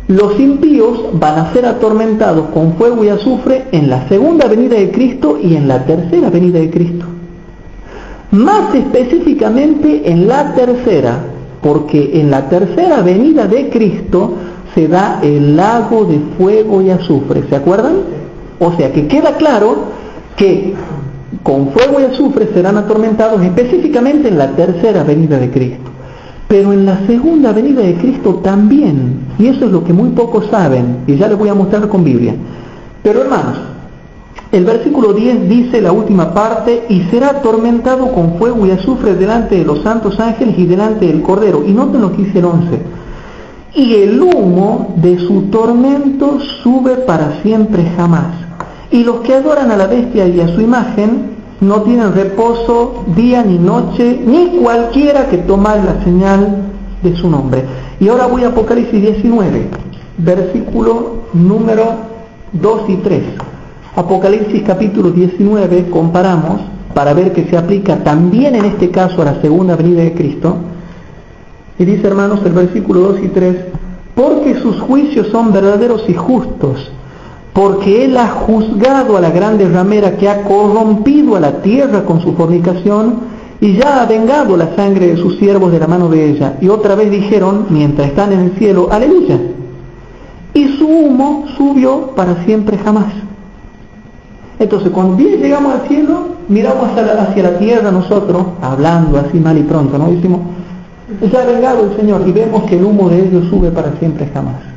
S1: Los impíos van a ser atormentados con fuego y azufre en la segunda venida de Cristo y en la tercera venida de Cristo. Más específicamente en la tercera, porque en la tercera venida de Cristo se da el lago de fuego y azufre. ¿Se acuerdan? O sea que queda claro que con fuego y azufre serán atormentados específicamente en la tercera venida de Cristo. Pero en la segunda venida de Cristo también, y eso es lo que muy pocos saben, y ya les voy a mostrar con Biblia. Pero hermanos, el versículo 10 dice la última parte, y será atormentado con fuego y azufre delante de los santos ángeles y delante del Cordero. Y noten lo que dice el 11. Y el humo de su tormento sube para siempre jamás. Y los que adoran a la bestia y a su imagen no tienen reposo día ni noche, ni cualquiera que tomare la señal de su nombre. Y ahora voy a Apocalipsis 19, versículo número 2 y 3. Apocalipsis capítulo 19, comparamos para ver que se aplica también en este caso a la segunda venida de Cristo. Y dice, hermanos, el versículo 2 y 3, porque sus juicios son verdaderos y justos, porque él ha juzgado a la grande ramera que ha corrompido a la tierra con su fornicación y ya ha vengado la sangre de sus siervos de la mano de ella. Y otra vez dijeron, mientras están en el cielo, aleluya. Y su humo subió para siempre jamás. Entonces, cuando bien llegamos al cielo, miramos hacia la tierra nosotros, hablando así mal y pronto, ¿no? Decimos, ya ha vengado el Señor, y vemos que el humo de ellos sube para siempre jamás.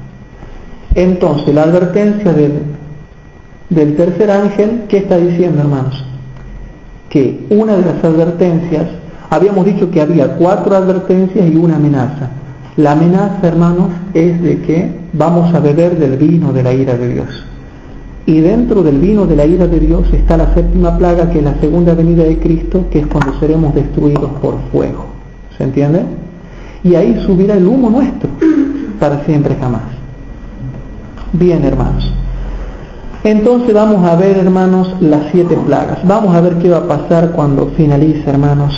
S1: Entonces, la advertencia del tercer ángel, ¿qué está diciendo, hermanos? Que una de las advertencias, habíamos dicho que había 4 advertencias y una amenaza. La amenaza, hermanos, es de que vamos a beber del vino de la ira de Dios. Y dentro del vino de la ira de Dios está la séptima plaga, que es la segunda venida de Cristo, que es cuando seremos destruidos por fuego. ¿Se entiende? Y ahí subirá el humo nuestro para siempre jamás. Bien, hermanos. Entonces vamos a ver, hermanos, las 7 plagas. Vamos a ver qué va a pasar cuando finalice, hermanos,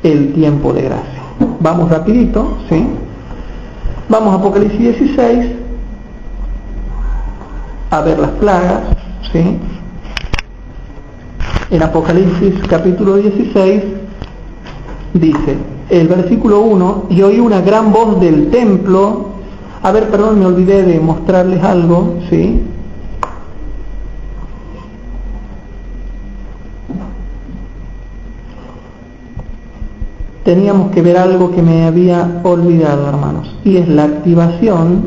S1: el tiempo de gracia. Vamos rapidito, ¿sí? Vamos a Apocalipsis 16 a ver las plagas, ¿sí? En Apocalipsis capítulo 16 dice, el versículo 1, y oí una gran voz del templo. A ver, perdón, me olvidé de mostrarles algo, ¿sí? Teníamos que ver algo que me había olvidado, hermanos, y es la activación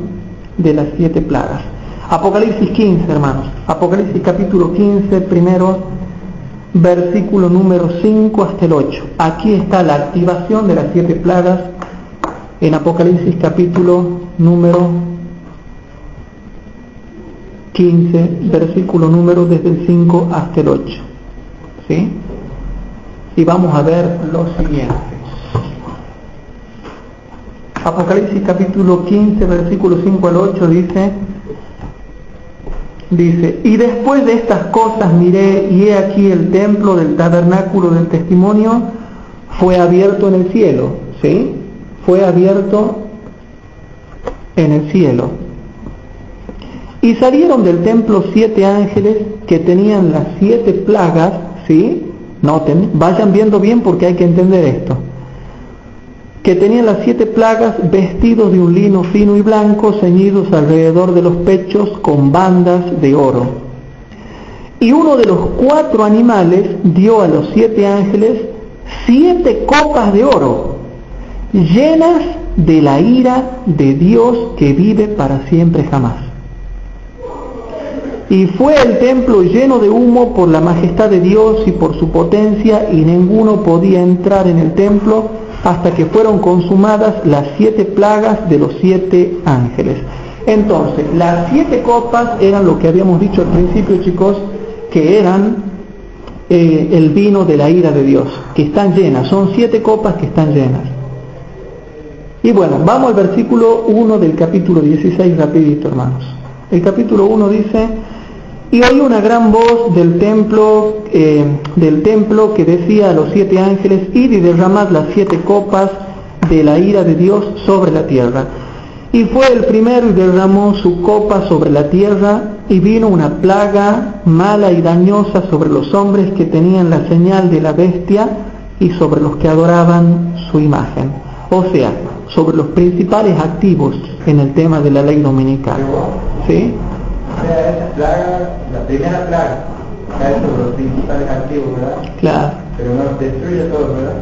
S1: de las 7 plagas. Apocalipsis 15, hermanos. Apocalipsis capítulo 15, primero, versículo número 5 hasta el 8. Aquí está la activación de las 7 plagas en Apocalipsis capítulo número 15, versículo número desde el 5 hasta el 8. ¿Sí? Y vamos a ver lo siguiente. Apocalipsis capítulo 15, versículo 5 al 8 dice, y después de estas cosas miré, y he aquí el templo del tabernáculo del testimonio fue abierto en el cielo, ¿sí? Fue abierto en el cielo. Y salieron del templo 7 ángeles que tenían las 7 plagas, ¿sí? Noten, vayan viendo bien porque hay que entender esto. Que tenían las 7 plagas, vestidos de un lino fino y blanco, ceñidos alrededor de los pechos con bandas de oro. Y uno de los 4 animales dio a los 7 ángeles 7 copas de oro, llenas de la ira de Dios que vive para siempre jamás. Y fue el templo lleno de humo por la majestad de Dios y por su potencia, y ninguno podía entrar en el templo hasta que fueron consumadas las 7 plagas de los 7 ángeles. Entonces, las 7 copas eran lo que habíamos dicho al principio, chicos, que eran el vino de la ira de Dios, que están llenas, son 7 copas que están llenas. Y bueno, vamos al versículo 1 del capítulo 16 rapidito, hermanos. El capítulo 1 dice: y oí una gran voz del templo que decía a los 7 ángeles: id y derramad las 7 copas de la ira de Dios sobre la tierra. Y fue el primero y derramó su copa sobre la tierra, y vino una plaga mala y dañosa sobre los hombres que tenían la señal de la bestia y sobre los que adoraban su imagen. O sea, sobre los principales activos en el tema de la ley dominical. ¿Sí?
S2: O sea, esa plaga, la primera plaga, cae sobre los principales activos, ¿verdad?
S1: Claro.
S2: Pero no los destruye todos, ¿verdad?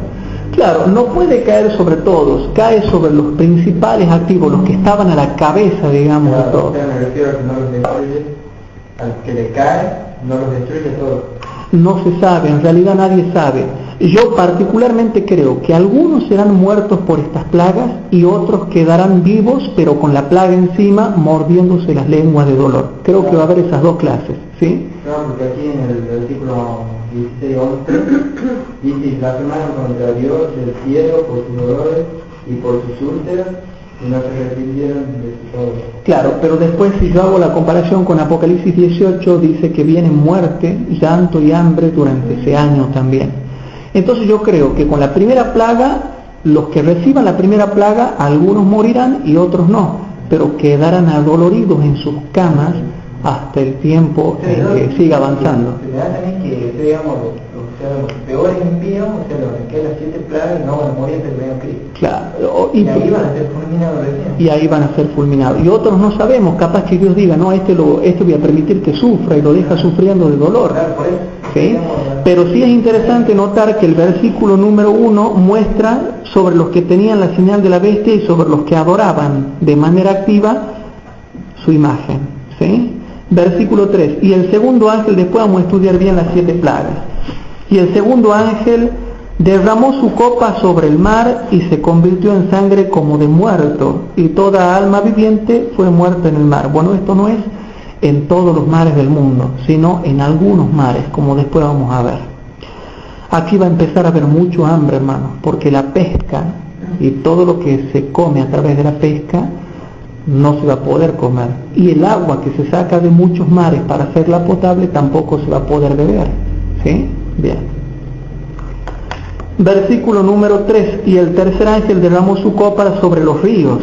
S1: Claro, no puede caer sobre todos, cae sobre los principales activos, los que estaban a la cabeza, digamos, de todos.
S2: O sea, me refiero a que no los destruye, al que le cae, no los destruye todos.
S1: No se sabe, en realidad nadie sabe. Yo particularmente creo que algunos serán muertos por estas plagas y otros quedarán vivos, pero con la plaga encima, mordiéndose las lenguas de dolor. Creo que va a haber esas 2 clases, ¿sí?
S2: No, porque aquí en el versículo 16-11 dice: y blasfemaron contra Dios del cielo por sus dolores y por sus úlceras, y no se arrepintieron de sus obras.
S1: Claro, pero después, si yo hago la comparación con Apocalipsis 18, dice que viene muerte, llanto y hambre durante ese año también. Entonces yo creo que con la primera plaga, los que reciban la primera plaga, algunos morirán y otros no, pero quedarán adoloridos en sus camas hasta el tiempo en que siga avanzando.
S2: Se me da también que, digamos, los peores impíos, o sea, los que las 7 plagas no van a morir hasta que venga Cristo.
S1: Claro,
S2: Y ahí van a ser fulminados recién.
S1: Y ahí van a ser fulminados. Y otros no sabemos, capaz que Dios diga: no, este voy a permitir que sufra, y lo deja sufriendo de dolor.
S2: Claro, por eso.
S1: ¿Sí? Pero sí es interesante notar que el versículo número 1 muestra sobre los que tenían la señal de la bestia y sobre los que adoraban de manera activa su imagen. ¿Sí? Versículo 3: y el segundo ángel, después vamos a estudiar bien las 7 plagas. Y el segundo ángel derramó su copa sobre el mar, y se convirtió en sangre como de muerto, y toda alma viviente fue muerta en el mar. Bueno, esto no es en todos los mares del mundo, sino en algunos mares, como después vamos a ver. Aquí va a empezar a haber mucho hambre, hermanos, porque la pesca y todo lo que se come a través de la pesca no se va a poder comer, y el agua que se saca de muchos mares para hacerla potable tampoco se va a poder beber. ¿Sí? Bien. Versículo número 3: y el tercer ángel derramó su copa sobre los ríos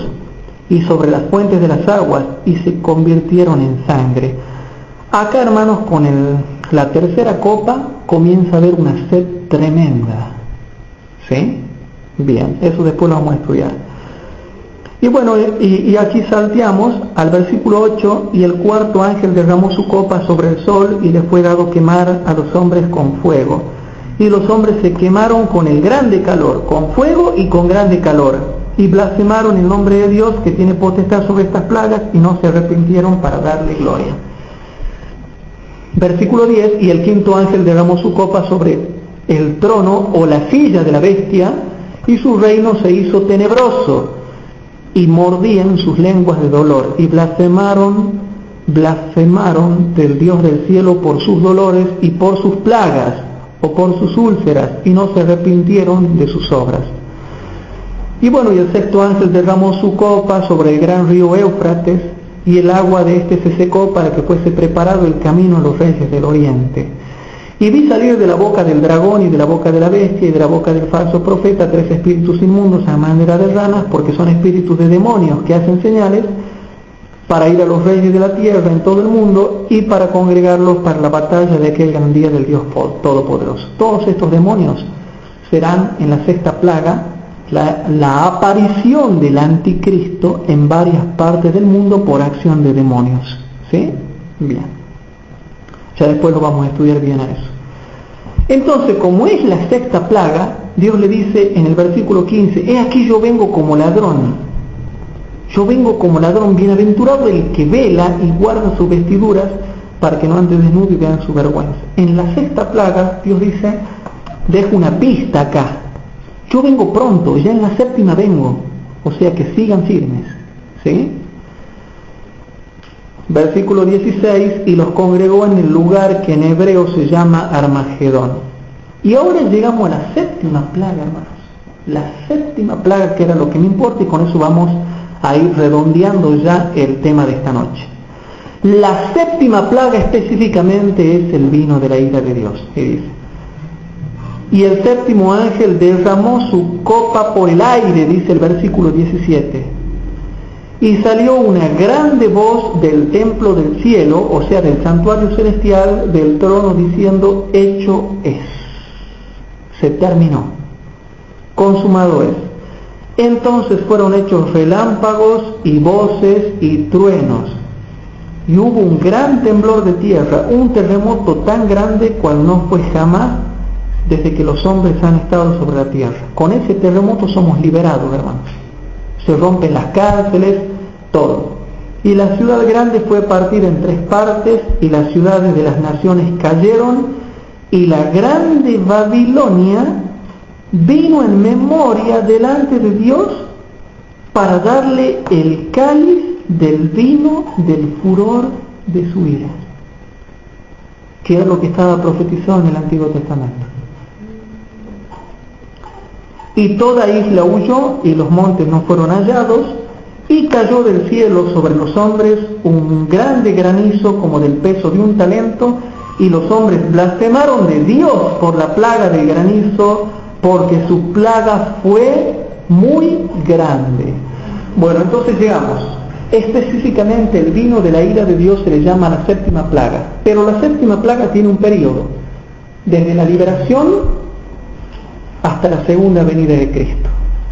S1: y sobre las fuentes de las aguas, y se convirtieron en sangre. Acá, hermanos, con la tercera copa comienza a haber una sed tremenda. ¿Sí? Bien, eso después lo vamos a estudiar. Y bueno, y aquí salteamos al versículo 8: y el cuarto ángel derramó su copa sobre el sol, y le fue dado quemar a los hombres con fuego. Y los hombres se quemaron con el grande calor, con fuego y con grande calor, y blasfemaron el nombre de Dios que tiene potestad sobre estas plagas, y no se arrepintieron para darle gloria. Versículo 10: y el quinto ángel derramó su copa sobre el trono o la silla de la bestia, y su reino se hizo tenebroso, y mordían sus lenguas de dolor, y blasfemaron del Dios del cielo por sus dolores y por sus plagas, o por sus úlceras, y no se arrepintieron de sus obras. Y bueno, y el sexto ángel derramó su copa sobre el gran río Éufrates, y el agua de este se secó para que fuese preparado el camino a los reyes del oriente. Y vi salir de la boca del dragón y de la boca de la bestia y de la boca del falso profeta 3 espíritus inmundos a manera de ranas, porque son espíritus de demonios que hacen señales, para ir a los reyes de la tierra en todo el mundo, y para congregarlos para la batalla de aquel gran día del Dios Todopoderoso. Todos estos demonios serán en la sexta plaga la aparición del anticristo en varias partes del mundo por acción de demonios. ¿Sí? Bien. Ya después lo vamos a estudiar bien a eso. Entonces, como es la sexta plaga, Dios le dice en el versículo 15, he aquí yo vengo como ladrón. Yo vengo como ladrón, bienaventurado el que vela y guarda sus vestiduras para que no ande desnudo y vean su vergüenza. En la sexta plaga, Dios dice, dejo una pista acá. Yo vengo pronto, ya en la séptima vengo. O sea que sigan firmes. ¿Sí? Versículo 16, y los congregó en el lugar que en hebreo se llama Armagedón. Y ahora llegamos a la séptima plaga, hermanos. La séptima plaga, que era lo que me importa, y con eso vamos a ir redondeando ya el tema de esta noche. La séptima plaga específicamente es el vino de la ira de Dios, que dice. Y el séptimo ángel derramó su copa por el aire, dice el versículo 17. Y salió una grande voz del templo del cielo, o sea, del santuario celestial, del trono, diciendo, hecho es. Se terminó. Consumado es. Entonces fueron hechos relámpagos y voces y truenos. Y hubo un gran temblor de tierra, un terremoto tan grande cual no fue jamás desde que los hombres han estado sobre la tierra. Con ese terremoto somos liberados, hermanos. Se rompen las cárceles, todo. Y la ciudad grande fue partida en 3 partes, y las ciudades de las naciones cayeron, y la grande Babilonia vino en memoria delante de Dios para darle el cáliz del vino del furor de su ira, que es lo que estaba profetizado en el Antiguo Testamento. Y toda isla huyó, y los montes no fueron hallados, y cayó del cielo sobre los hombres un grande granizo como del peso de un talento, y los hombres blasfemaron de Dios por la plaga del granizo, porque su plaga fue muy grande. Bueno, entonces llegamos. Específicamente el vino de la ira de Dios se le llama la séptima plaga, pero la séptima plaga tiene un periodo, desde la liberación hasta la segunda venida de Cristo.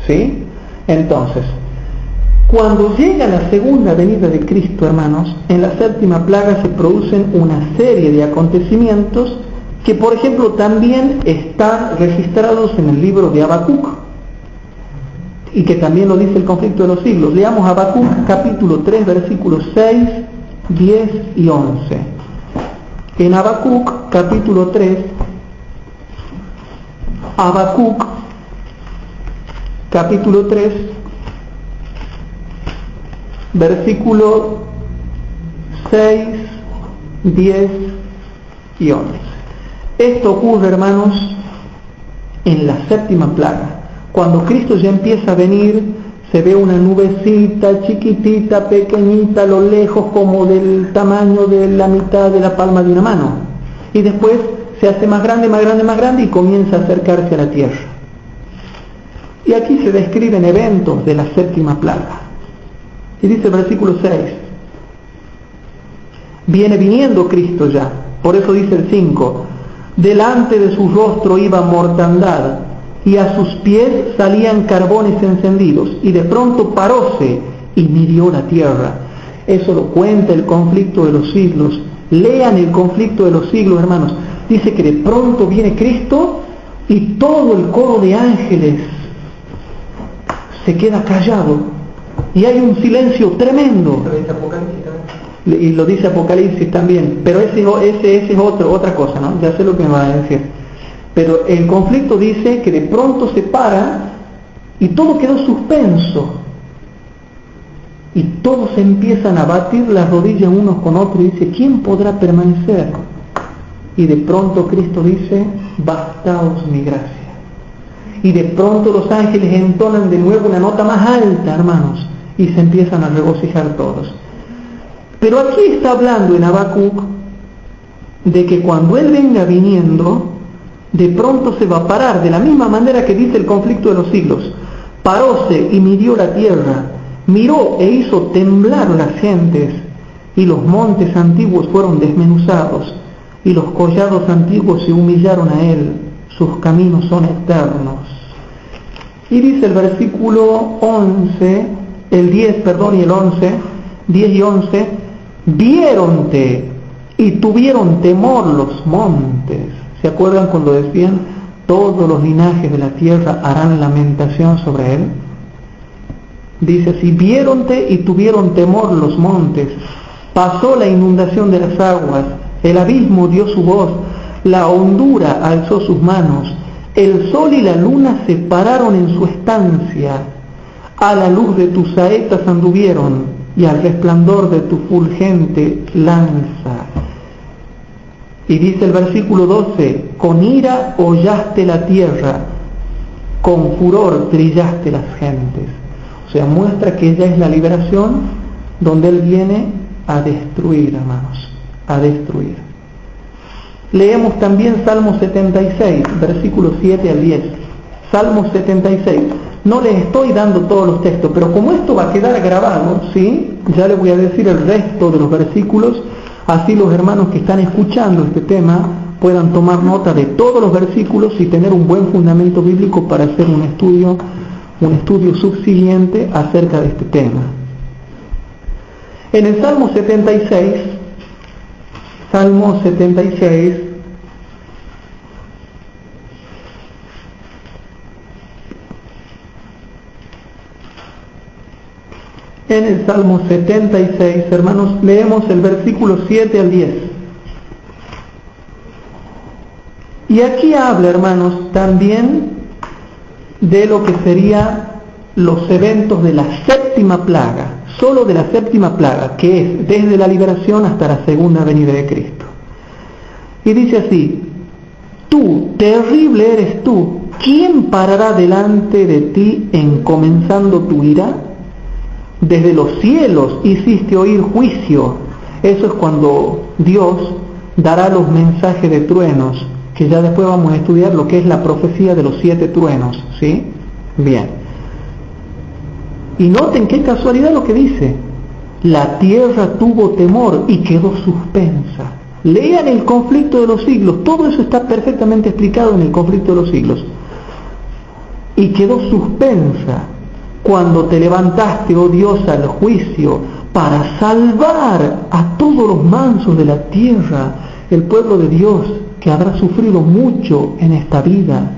S1: ¿Sí? Entonces, cuando llega la segunda venida de Cristo, hermanos, en la séptima plaga se producen una serie de acontecimientos que, por ejemplo, también están registrados en el libro de Habacuc, y que también lo dice el conflicto de los siglos. Leamos Habacuc capítulo 3, versículos 6, 10 y 11. En Habacuc capítulo 3, Habacuc capítulo 3, versículo 6, 10 y 11. Esto ocurre, hermanos, en la séptima plaga. Cuando Cristo ya empieza a venir, se ve una nubecita chiquitita, pequeñita, a lo lejos, como del tamaño de la mitad de la palma de una mano. Y después se hace más grande, más grande, más grande, y comienza a acercarse a la tierra. Y aquí se describen eventos de la séptima plaga. Y dice el versículo 6, viene viniendo Cristo ya. Por eso dice el 5, delante de su rostro iba mortandad, y a sus pies salían carbones encendidos, y de pronto paróse y midió la tierra. Eso lo cuenta el conflicto de los siglos. Lean el conflicto de los siglos, hermanos. Dice que de pronto viene Cristo y todo el coro de ángeles se queda callado, y hay un silencio tremendo. Y lo dice Apocalipsis también, pero ese es otra cosa, ¿no? Ya sé lo que me va a decir. Pero el conflicto dice que de pronto se para y todo quedó suspenso, y todos empiezan a batir las rodillas unos con otros y dice, ¿quién podrá permanecer? Y de pronto Cristo dice, bastaos mi gracia. Y de pronto los ángeles entonan de nuevo una nota más alta, hermanos, y se empiezan a regocijar todos. Pero aquí está hablando en Habacuc de que cuando Él venga viniendo, de pronto se va a parar, de la misma manera que dice el conflicto de los siglos. Paróse y midió la tierra, miró e hizo temblar las gentes, y los montes antiguos fueron desmenuzados, y los collados antiguos se humillaron a Él, sus caminos son eternos. Y dice el versículo 11, el 10, perdón, y el 11, 10 y 11, viéronte y tuvieron temor los montes. ¿Se acuerdan cuando decían, todos los linajes de la tierra harán lamentación sobre él? Dice así, viéronte y tuvieron temor los montes, pasó la inundación de las aguas, el abismo dio su voz, la hondura alzó sus manos, el sol y la luna se pararon en su estancia, a la luz de tus saetas anduvieron y al resplandor de tu fulgente lanza. Y dice el versículo 12, con ira hollaste la tierra, con furor trillaste las gentes. O sea, muestra que ella es la liberación donde Él viene a destruir, hermanos, a destruir. Leemos también Salmo 76, versículos 7 al 10. Salmo 76. No les estoy dando todos los textos, pero como esto va a quedar grabado, ¿sí? Ya les voy a decir el resto de los versículos, así los hermanos que están escuchando este tema puedan tomar nota de todos los versículos y tener un buen fundamento bíblico para hacer un estudio subsiguiente acerca de este tema. En el Salmo 76, en el Salmo 76, hermanos, leemos el versículo 7 al 10. Y aquí habla, hermanos, también de lo que serían los eventos de la séptima plaga, solo de la séptima plaga, que es desde la liberación hasta la segunda venida de Cristo. Y dice así, tú, terrible eres tú, ¿quién parará delante de ti encomenzando tu ira? Desde los cielos hiciste oír juicio. Eso es cuando Dios dará los mensajes de truenos, que ya después vamos a estudiar lo que es la profecía de los 7 truenos, ¿sí? Bien. Y noten qué casualidad lo que dice. La tierra tuvo temor y quedó suspensa. Lean el conflicto de los siglos. Todo eso está perfectamente explicado en el conflicto de los siglos. Y quedó suspensa cuando te levantaste, oh Dios, al juicio para salvar a todos los mansos de la tierra, el pueblo de Dios que habrá sufrido mucho en esta vida.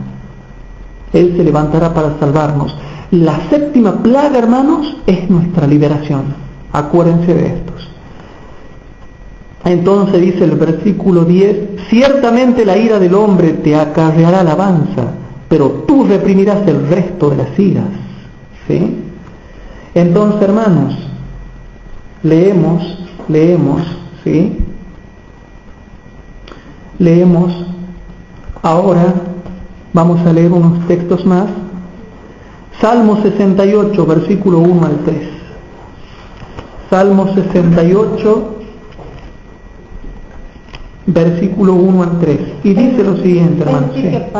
S1: Él se levantará para salvarnos. La séptima plaga, hermanos, es nuestra liberación. Acuérdense de estos. Entonces dice el versículo 10, ciertamente la ira del hombre te acarreará alabanza, pero tú reprimirás el resto de las iras. ¿Sí? Entonces, hermanos, leemos, ¿sí? Leemos, ahora vamos a leer unos textos más. Salmo 68, versículo 1 al 3. Salmo 68, versículo 1 al 3. Y dice lo siguiente, hermanos.
S3: Es decir, que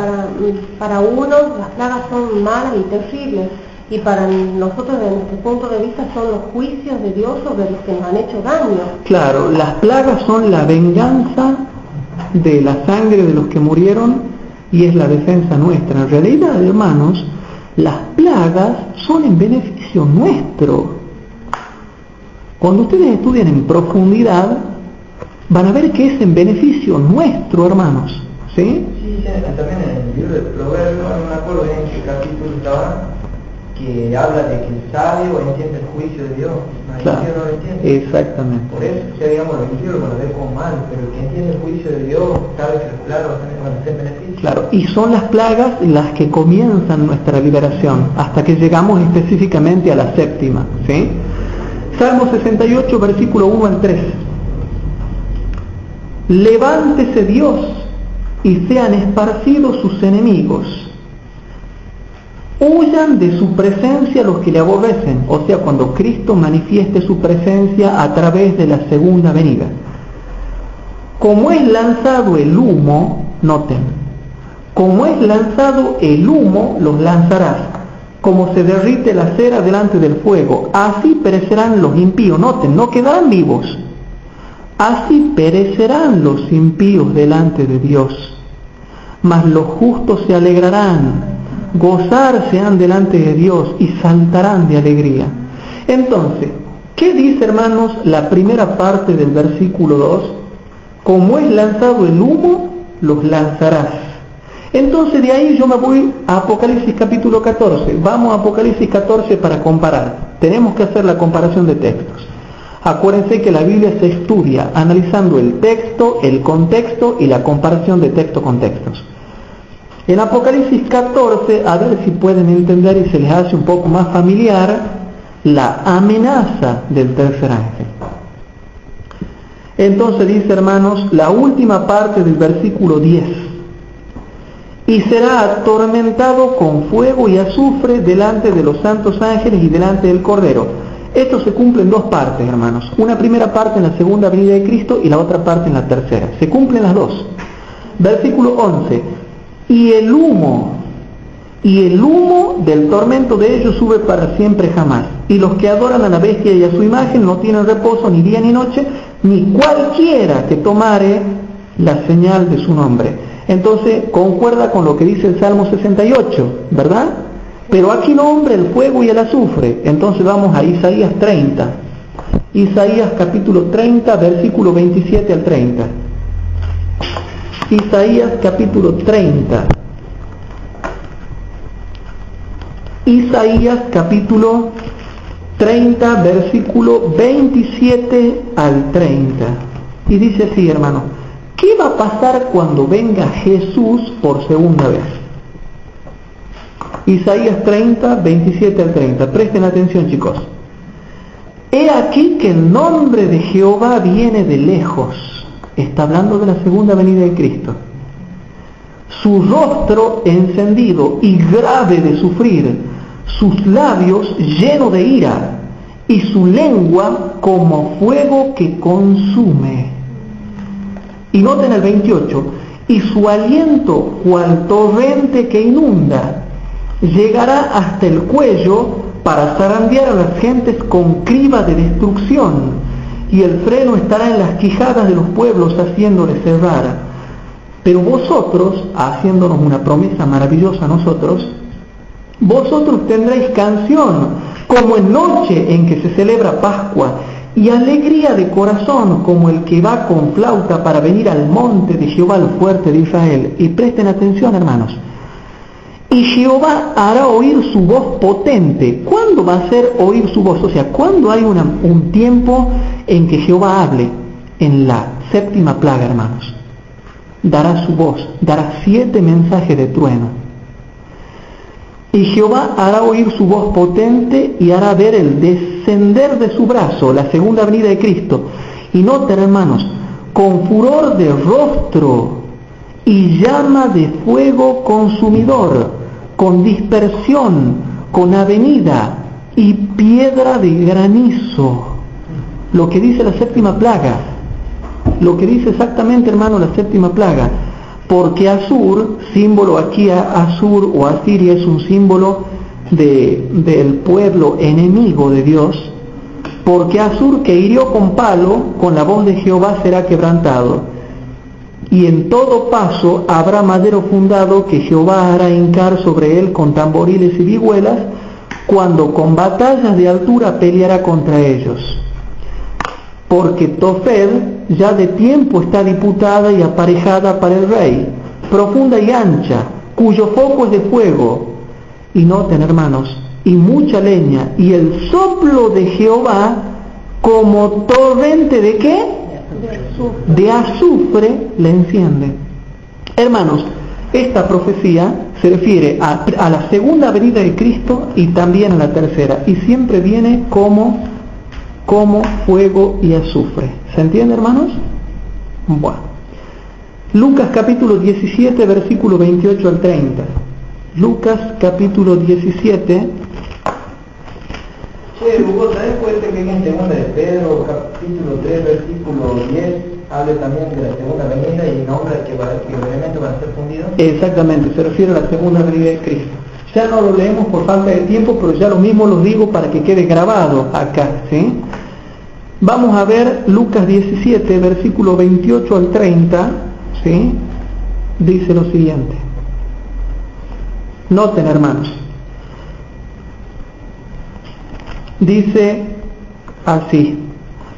S3: para unos las plagas son malas y terribles, y para nosotros, desde nuestro punto de vista, son los juicios de Dios sobre los que nos han hecho daño.
S1: Claro, las plagas son la venganza de la sangre de los que murieron y es la defensa nuestra. En realidad, hermanos, las plagas son en beneficio nuestro. Cuando ustedes estudian en profundidad, van a ver que es en beneficio nuestro, hermanos. ¿Sí?
S2: Sí, también en el libro de Proverbios, no me acuerdo bien en qué capítulo estaba, que habla de que el sabio entiende el juicio de Dios,
S1: claro,
S2: el no lo entiende.
S1: Exactamente.
S2: Por eso, ya digamos, los impíos lo ve como mal, pero el que entiende el juicio de Dios sabe que las plagas van a tener beneficio.
S1: Claro, y son las plagas las que comienzan nuestra liberación, hasta que llegamos específicamente a la séptima, ¿sí? Salmo 68, versículo 1 al 3. Levántese Dios y sean esparcidos sus enemigos. Huyan de su presencia los que le aborrecen, o sea, cuando Cristo manifieste su presencia a través de la segunda venida. Como es lanzado el humo, noten, como es lanzado el humo, los lanzarás, como se derrite la cera delante del fuego, así perecerán los impíos, noten, no quedarán vivos, así perecerán los impíos delante de Dios, mas los justos se alegrarán, gozarse han delante de Dios y saltarán de alegría. Entonces, ¿qué dice, hermanos, la primera parte del versículo 2? Como es lanzado el humo, los lanzarás. Entonces de ahí yo me voy a Apocalipsis capítulo 14. Vamos a Apocalipsis 14 para comparar. Tenemos que hacer la comparación de textos. Acuérdense que la Biblia se estudia analizando el texto, el contexto y la comparación de texto con textos. En Apocalipsis 14, a ver si pueden entender y se les hace un poco más familiar la amenaza del tercer ángel. Entonces dice, hermanos, la última parte del versículo 10. Y será atormentado con fuego y azufre delante de los santos ángeles y delante del Cordero. Esto se cumple en dos partes, hermanos. Una primera parte en la segunda venida de Cristo y la otra parte en la tercera. Se cumplen las dos. Versículo 11. Y el humo del tormento de ellos sube para siempre jamás. Y los que adoran a la bestia y a su imagen no tienen reposo ni día ni noche, ni cualquiera que tomare la señal de su nombre. Entonces concuerda con lo que dice el Salmo 68, ¿verdad? Pero aquí nombra el fuego y el azufre. Entonces vamos a Isaías 30. Isaías capítulo 30, versículo 27 al 30. Isaías capítulo 30. Isaías capítulo 30, versículo 27 al 30. Y dice así, hermano: ¿qué va a pasar cuando venga Jesús por segunda vez? Isaías 30, 27 al 30. Presten atención, chicos. He aquí que el nombre de Jehová viene de lejos. Está hablando de la segunda venida de Cristo. Su rostro encendido y grave de sufrir, sus labios llenos de ira, y su lengua como fuego que consume. Y noten el 28, y su aliento cual torrente que inunda, llegará hasta el cuello para zarandear a las gentes con criba de destrucción, y el freno estará en las quijadas de los pueblos haciéndoles cerrar. Pero vosotros, haciéndonos una promesa maravillosa a nosotros, vosotros tendréis canción como en noche en que se celebra Pascua, y alegría de corazón como el que va con flauta para venir al monte de Jehová el fuerte de Israel. Y presten atención, hermanos. Y Jehová hará oír su voz potente. ¿Cuándo va a hacer oír su voz? O sea, ¿cuándo hay un tiempo en que Jehová hable? En la séptima plaga, hermanos. Dará su voz, dará 7 mensajes de trueno. Y Jehová hará oír su voz potente y hará ver el descender de su brazo, la segunda venida de Cristo. Y noten, hermanos, con furor de rostro y llama de fuego consumidor, con dispersión, con avenida y piedra de granizo. Lo que dice la séptima plaga, lo que dice exactamente, hermano, la séptima plaga. Porque Asur, símbolo aquí, Asur o Asiria es un símbolo del pueblo enemigo de Dios. Porque Asur, que hirió con palo, con la voz de Jehová será quebrantado. Y en todo paso habrá madero fundado que Jehová hará hincar sobre él con tamboriles y vihuelas, cuando con batallas de altura peleará contra ellos. Porque Tofed ya de tiempo está diputada y aparejada para el rey, profunda y ancha, cuyo foco es de fuego. Y noten, hermanos, y mucha leña, y el soplo de Jehová como torrente ¿de qué? De azufre le enciende. Hermanos, esta profecía se refiere a la segunda venida de Cristo y también a la tercera, y siempre viene como fuego y azufre. ¿Se entiende, hermanos? Bueno. Lucas capítulo 17, versículo 28 al 30. Lucas capítulo 17.
S2: Hugo, ¿sabes cuenta que en segunda de Pedro, capítulo 3, versículo 10, habla también de la segunda venida y nombra que los elementos van a ser fundidos?
S1: Exactamente, se refiere a la segunda venida de Cristo. Ya no lo leemos por falta de tiempo, pero ya lo mismo lo digo para que quede grabado acá, ¿sí? Vamos a ver Lucas 17, versículo 28 al 30, ¿sí? Dice lo siguiente. Noten, hermanos. Dice así: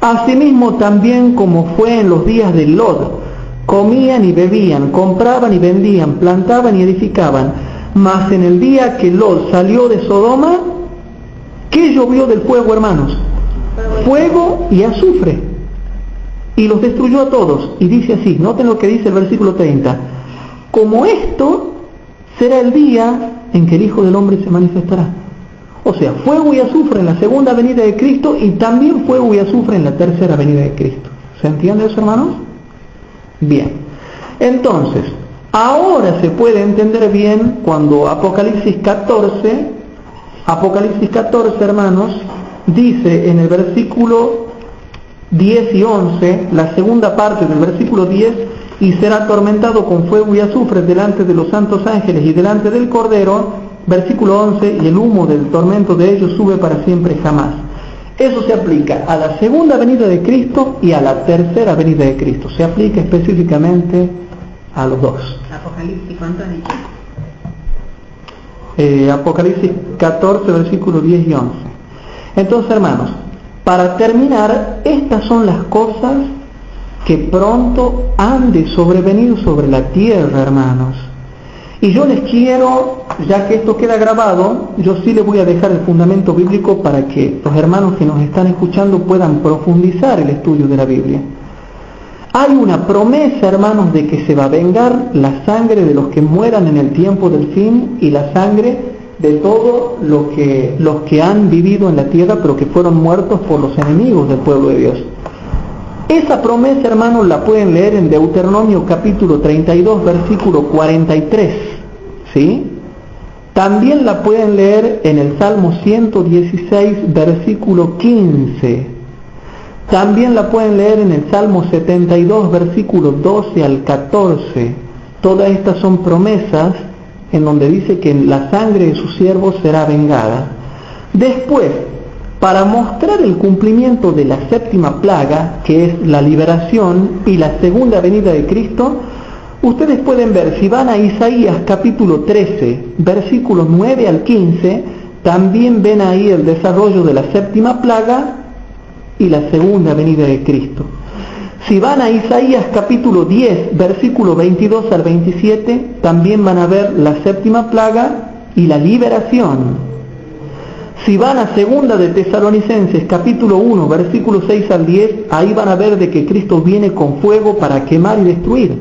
S1: asimismo también como fue en los días de Lot, comían y bebían, compraban y vendían, plantaban y edificaban. Mas en el día que Lot salió de Sodoma, ¿qué llovió del fuego, hermanos? Fuego y azufre. Y los destruyó a todos. Y dice así, noten lo que dice el versículo 30. Como esto será el día en que el Hijo del Hombre se manifestará. O sea, fuego y azufre en la segunda venida de Cristo y también fuego y azufre en la tercera venida de Cristo. ¿Se entiende eso, hermanos? Bien. Entonces, ahora se puede entender bien cuando Apocalipsis 14, hermanos, dice en el versículo 10 y 11, la segunda parte del versículo 10, y será atormentado con fuego y azufre delante de los santos ángeles y delante del Cordero. Versículo 11, y el humo del tormento de ellos sube para siempre jamás. Eso se aplica a la segunda venida de Cristo y a la tercera venida de Cristo. Se aplica específicamente a los dos.
S3: Apocalipsis, ¿cuánto has dicho?
S1: Apocalipsis 14, versículos 10 y 11. Entonces, hermanos, para terminar, estas son las cosas que pronto han de sobrevenir sobre la tierra, hermanos. Y yo les quiero, ya que esto queda grabado, yo sí les voy a dejar el fundamento bíblico para que los hermanos que nos están escuchando puedan profundizar el estudio de la Biblia. Hay una promesa, hermanos, de que se va a vengar la sangre de los que mueran en el tiempo del fin y la sangre de todos los que han vivido en la tierra pero que fueron muertos por los enemigos del pueblo de Dios. Esa promesa, hermanos, la pueden leer en Deuteronomio capítulo 32, versículo 43, ¿sí? También la pueden leer en el Salmo 116, versículo 15. También la pueden leer en el Salmo 72, versículo 12 al 14. Todas estas son promesas en donde dice que la sangre de sus siervos será vengada. Después, para mostrar el cumplimiento de la séptima plaga, que es la liberación y la segunda venida de Cristo, ustedes pueden ver, si van a Isaías capítulo 13, versículos 9 al 15, también ven ahí el desarrollo de la séptima plaga y la segunda venida de Cristo. Si van a Isaías capítulo 10, versículo 22 al 27, también van a ver la séptima plaga y la liberación. Si van a segunda de Tesalonicenses capítulo 1, versículo 6 al 10, ahí van a ver de que Cristo viene con fuego para quemar y destruir.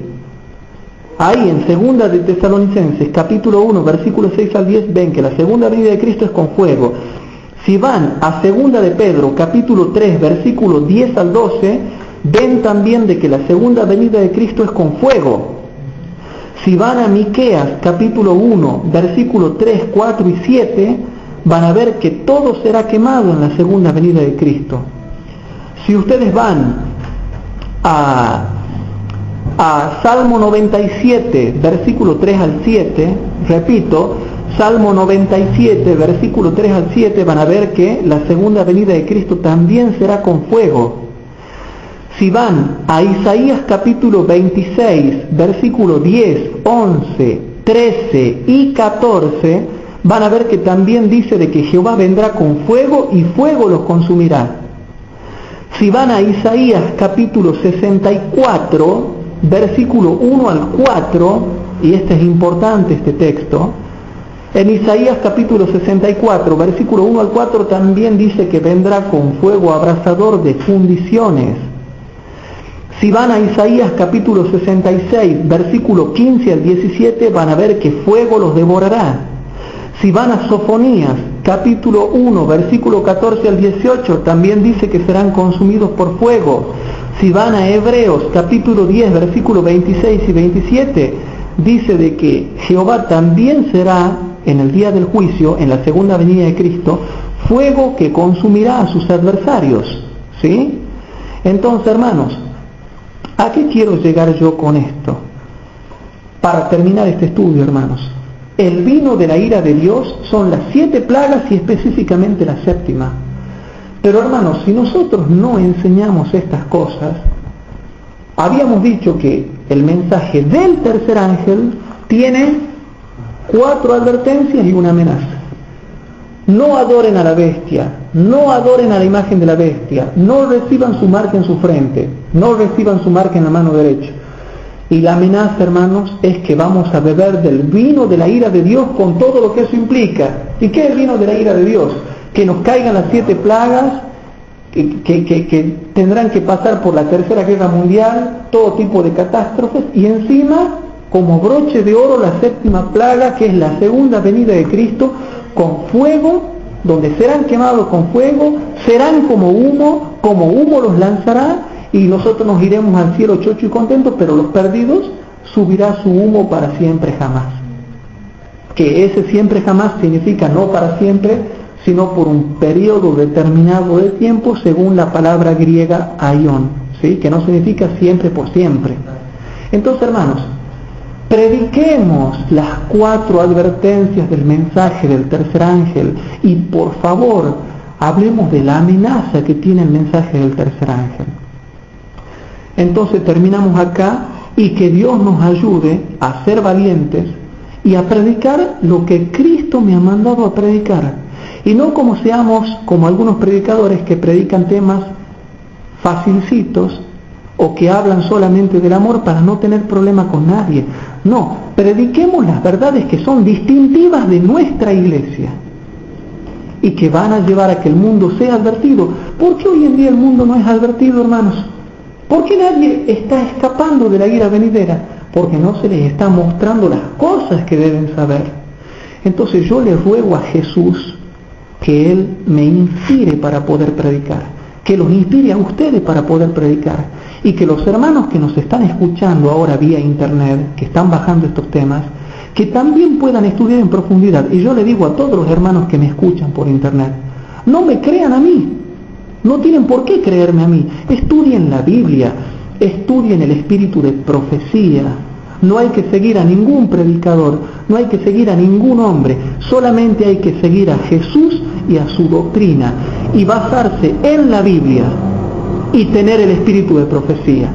S1: Ahí en segunda de Tesalonicenses capítulo 1, versículo 6 al 10, ven que la segunda venida de Cristo es con fuego. Si van a segunda de Pedro capítulo 3, versículo 10 al 12, ven también de que la segunda venida de Cristo es con fuego. Si van a Miqueas capítulo 1, versículo 3, 4 y 7, van a ver que todo será quemado en la segunda venida de Cristo. Si ustedes van a Salmo 97, versículo 3 al 7, repito, Salmo 97, versículo 3 al 7, van a ver que la segunda venida de Cristo también será con fuego. Si van a Isaías capítulo 26, versículo 10, 11, 13 y 14, van a ver que también dice de que Jehová vendrá con fuego y fuego los consumirá. Si van a Isaías capítulo 64, versículo 1 al 4, y este es importante este texto, en Isaías capítulo 64, versículo 1 al 4 también dice que vendrá con fuego abrasador de fundiciones. Si van a Isaías capítulo 66, versículo 15 al 17, van a ver que fuego los devorará. Si van a Sofonías, capítulo 1, versículo 14 al 18, también dice que serán consumidos por fuego. Si van a Hebreos, capítulo 10, versículo 26 y 27, dice de que Jehová también será, en el día del juicio, en la segunda venida de Cristo, fuego que consumirá a sus adversarios. ¿Sí? Entonces, hermanos, ¿a qué quiero llegar yo con esto? Para terminar este estudio, hermanos. El vino de la ira de Dios son las 7 plagas y específicamente la séptima. Pero hermanos, si nosotros no enseñamos estas cosas, habíamos dicho que el mensaje del tercer ángel tiene 4 advertencias y una amenaza. No adoren a la bestia, no adoren a la imagen de la bestia, no reciban su marca en su frente, no reciban su marca en la mano derecha. Y la amenaza, hermanos, es que vamos a beber del vino de la ira de Dios con todo lo que eso implica. ¿Y qué es el vino de la ira de Dios? Que nos caigan las 7 plagas, que tendrán que pasar por la Tercera Guerra Mundial, todo tipo de catástrofes, y encima, como broche de oro, la 7ª plaga, que es la segunda venida de Cristo, con fuego, donde serán quemados con fuego, serán como humo los lanzará, y nosotros nos iremos al cielo chocho y contentos, pero los perdidos subirá su humo para siempre jamás. Que ese siempre jamás significa no para siempre, sino por un periodo determinado de tiempo, según la palabra griega aion, ¿sí? Que no significa siempre por siempre. Entonces, hermanos, prediquemos las 4 advertencias del mensaje del tercer ángel, y por favor, hablemos de la amenaza que tiene el mensaje del tercer ángel. Entonces terminamos acá, y que Dios nos ayude a ser valientes y a predicar lo que Cristo me ha mandado a predicar, y no como seamos como algunos predicadores que predican temas facilcitos o que hablan solamente del amor para no tener problema con nadie. No, prediquemos las verdades que son distintivas de nuestra iglesia y que van a llevar a que el mundo sea advertido. ¿Por qué hoy en día el mundo no es advertido, hermanos? ¿Por qué nadie está escapando de la ira venidera? Porque no se les está mostrando las cosas que deben saber. Entonces yo les ruego a Jesús que Él me inspire para poder predicar, que los inspire a ustedes para poder predicar, y que los hermanos que nos están escuchando ahora vía internet, que están bajando estos temas, que también puedan estudiar en profundidad. Y yo le digo a todos los hermanos que me escuchan por internet, no me crean a mí, no tienen por qué creerme a mí. Estudien la Biblia, estudien el espíritu de profecía. No hay que seguir a ningún predicador, no hay que seguir a ningún hombre, solamente hay que seguir a Jesús y a su doctrina, y basarse en la Biblia y tener el espíritu de profecía,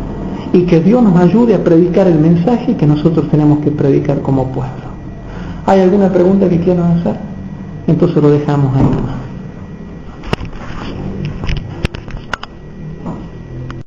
S1: y que Dios nos ayude a predicar el mensaje que nosotros tenemos que predicar como pueblo. ¿Hay alguna pregunta que quieran hacer? Entonces lo dejamos ahí.